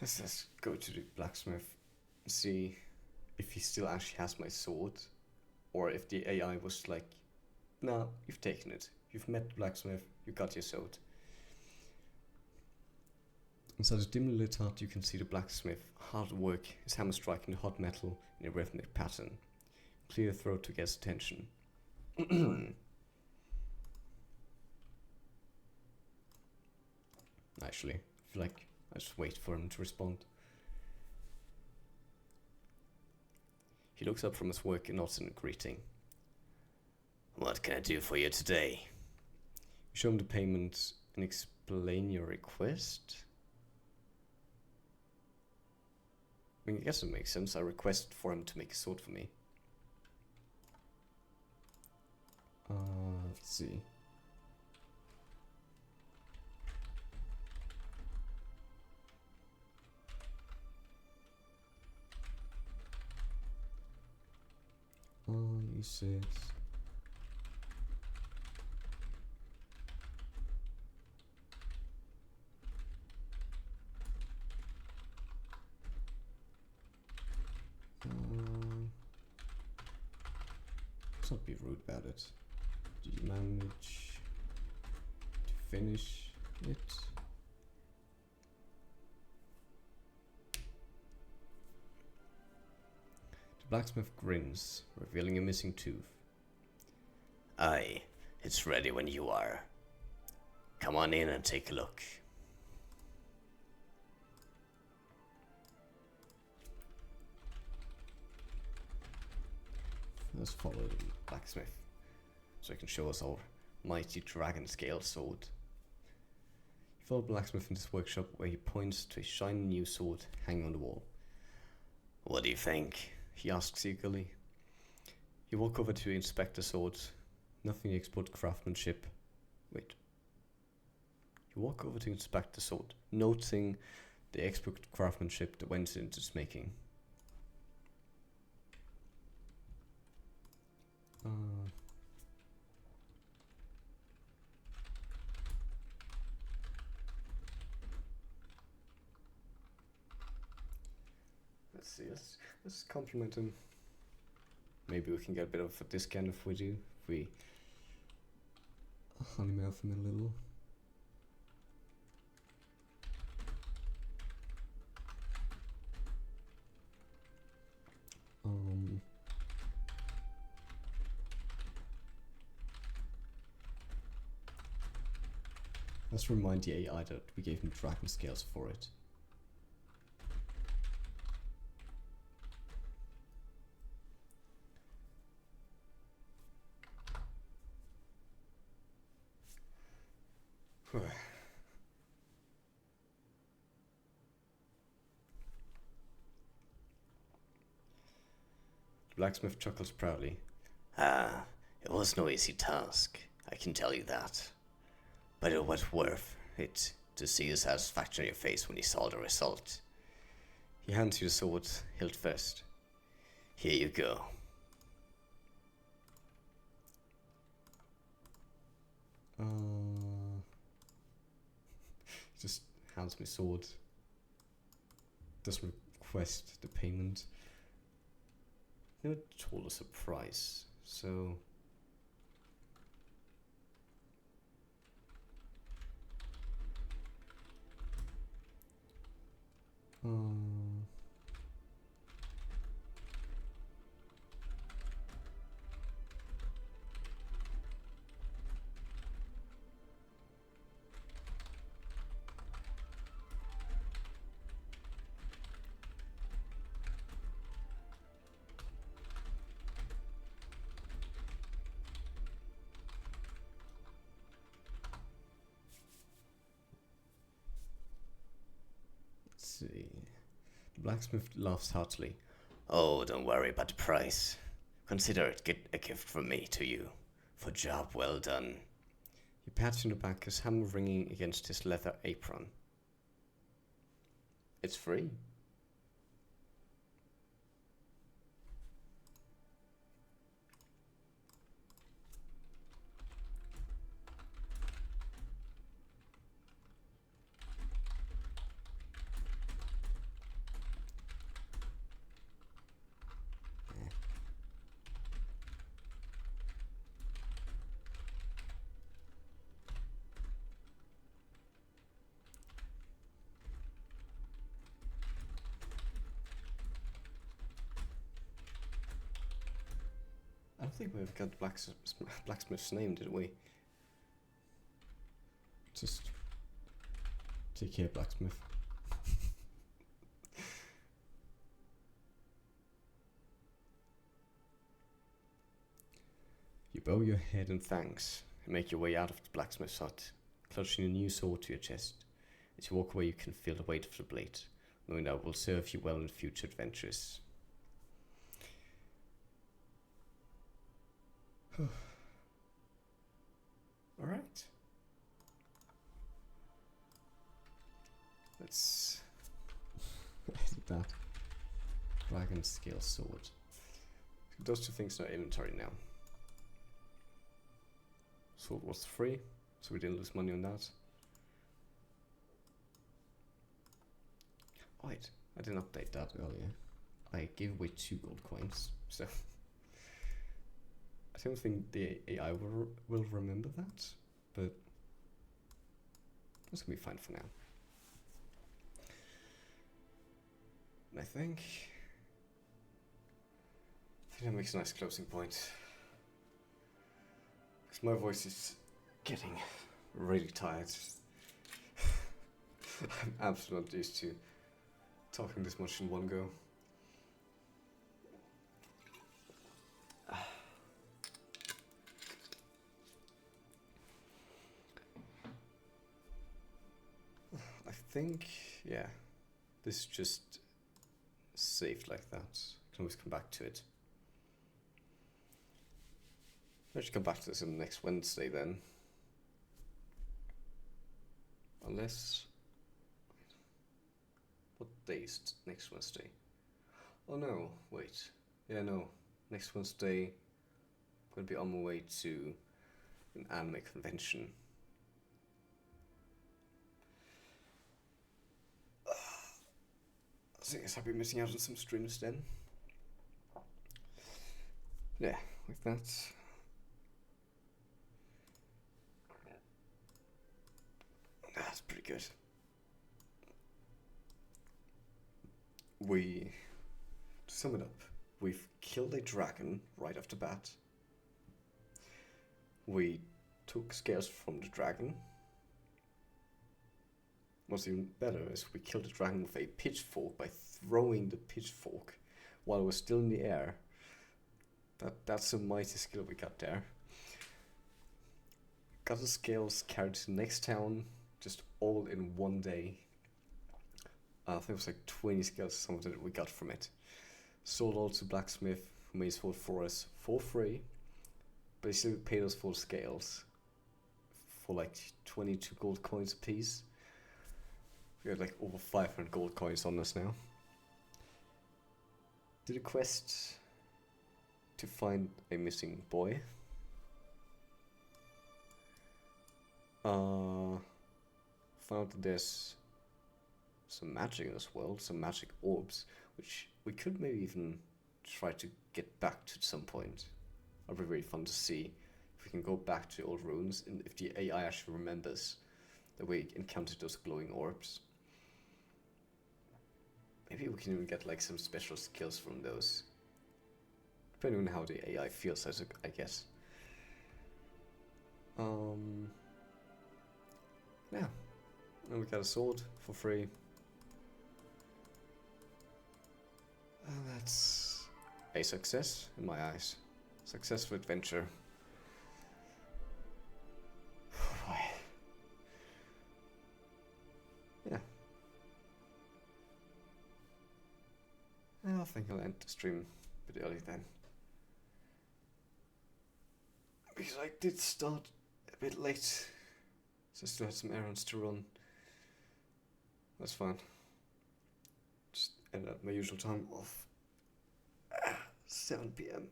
Let's just go to the blacksmith and see if he still actually has my sword, or if the AI was like, nah, you've taken it. You've met the blacksmith, you got your sword. Inside a dimly lit hut, you can see the blacksmith hard at work, his hammer striking the hot metal in a rhythmic pattern. Clear the throat to get his attention. Actually, I feel like I just wait for him to respond. He looks up from his work and nods in a greeting. What can I do for you today? You show him the payment and explain your request? I mean, I guess it makes sense. I requested for him to make a sword for me. Let's see. You said... let's not be rude about it. Did you manage to finish it? The blacksmith grins, revealing a missing tooth. Aye, it's ready when you are. Come on in and take a look. Let's follow the blacksmith, so he can show us our mighty dragon scale sword. You follow the blacksmith into his workshop, where he points to a shiny new sword hanging on the wall. What do you think? He asks eagerly. You walk over to inspect the sword. Nothing expert craftsmanship. Wait. You walk over to inspect the sword, noting the expert craftsmanship that went into its making. Let's see, let's compliment him. Maybe we can get a bit of a discount if we do. If we honeymouth him a little. Let's remind the AI that we gave him dragon scales for it. The blacksmith chuckles proudly. Ah, it was no easy task, I can tell you that. But it was worth it to see the satisfaction on your face when you saw the result. He hands you the sword, hilt first. Here you go. He just hands me sword. Doesn't request the payment. Never told us a price, so. Let's see. The blacksmith laughs heartily. Oh, don't worry about the price. Consider it a gift from me to you, for job well done. He pats you on the back, his hammer ringing against his leather apron. It's free. I don't think we ever got blacksmith's name, did we? Just take care, blacksmith. You bow your head in thanks and make your way out of the blacksmith's hut, clutching a new sword to your chest. As you walk away, you can feel the weight of the blade, knowing that it will serve you well in future adventures. Alright. Let's Edit that. Dragon scale sword. those two things in our inventory now. Sword was free, so we didn't lose money on that. Wait, I didn't update that earlier. I gave away 2 gold coins, so I don't think the AI will remember that, but that's gonna be fine for now. And I think that makes a nice closing point. Because my voice is getting really tired. I'm absolutely not used to talking this much in one go. I think, yeah, this is just saved like that. I can always come back to it. I should come back to this on next Wednesday then. Unless... What day is next Wednesday? Oh no, wait. Yeah, no. Next Wednesday, I'm going to be on my way to an anime convention. So I guess I'll be missing out on some streams then. Yeah, like that. That's pretty good. To sum it up, we've killed a dragon right off the bat. We took scales from the dragon. What's even better is we killed the dragon with a pitchfork by throwing the pitchfork while it was still in the air. That's a mighty skill we got there. Got the scales carried to the next town, just all in one day. I think it was like 20 scales or something that we got from it. Sold all to blacksmith who made sword for us for free, but he still paid us for scales for like 22 gold coins a piece. We got like over 500 gold coins on us now. Did a quest to find a missing boy. found out that there's some magic in this world, some magic orbs, which we could maybe even try to get back to at some point. It'll be really fun to see if we can go back to old ruins and if the AI actually remembers that we encountered those glowing orbs. Maybe we can even get like some special skills from those. Depending on how the AI feels, I guess. Yeah. And we got a sword for free. And that's a success in my eyes. Successful adventure. Oh boy. Yeah. I think I'll end the stream a bit early then. Because I did start a bit late. So I still had some errands to run. That's fine. Just ended at my usual time of 7 PM.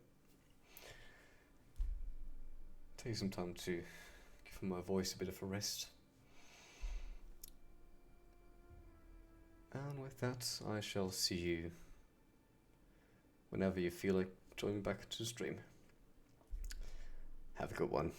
Take some time to give my voice a bit of a rest. And with that, I shall see you whenever you feel like joining back to the stream. Have a good one.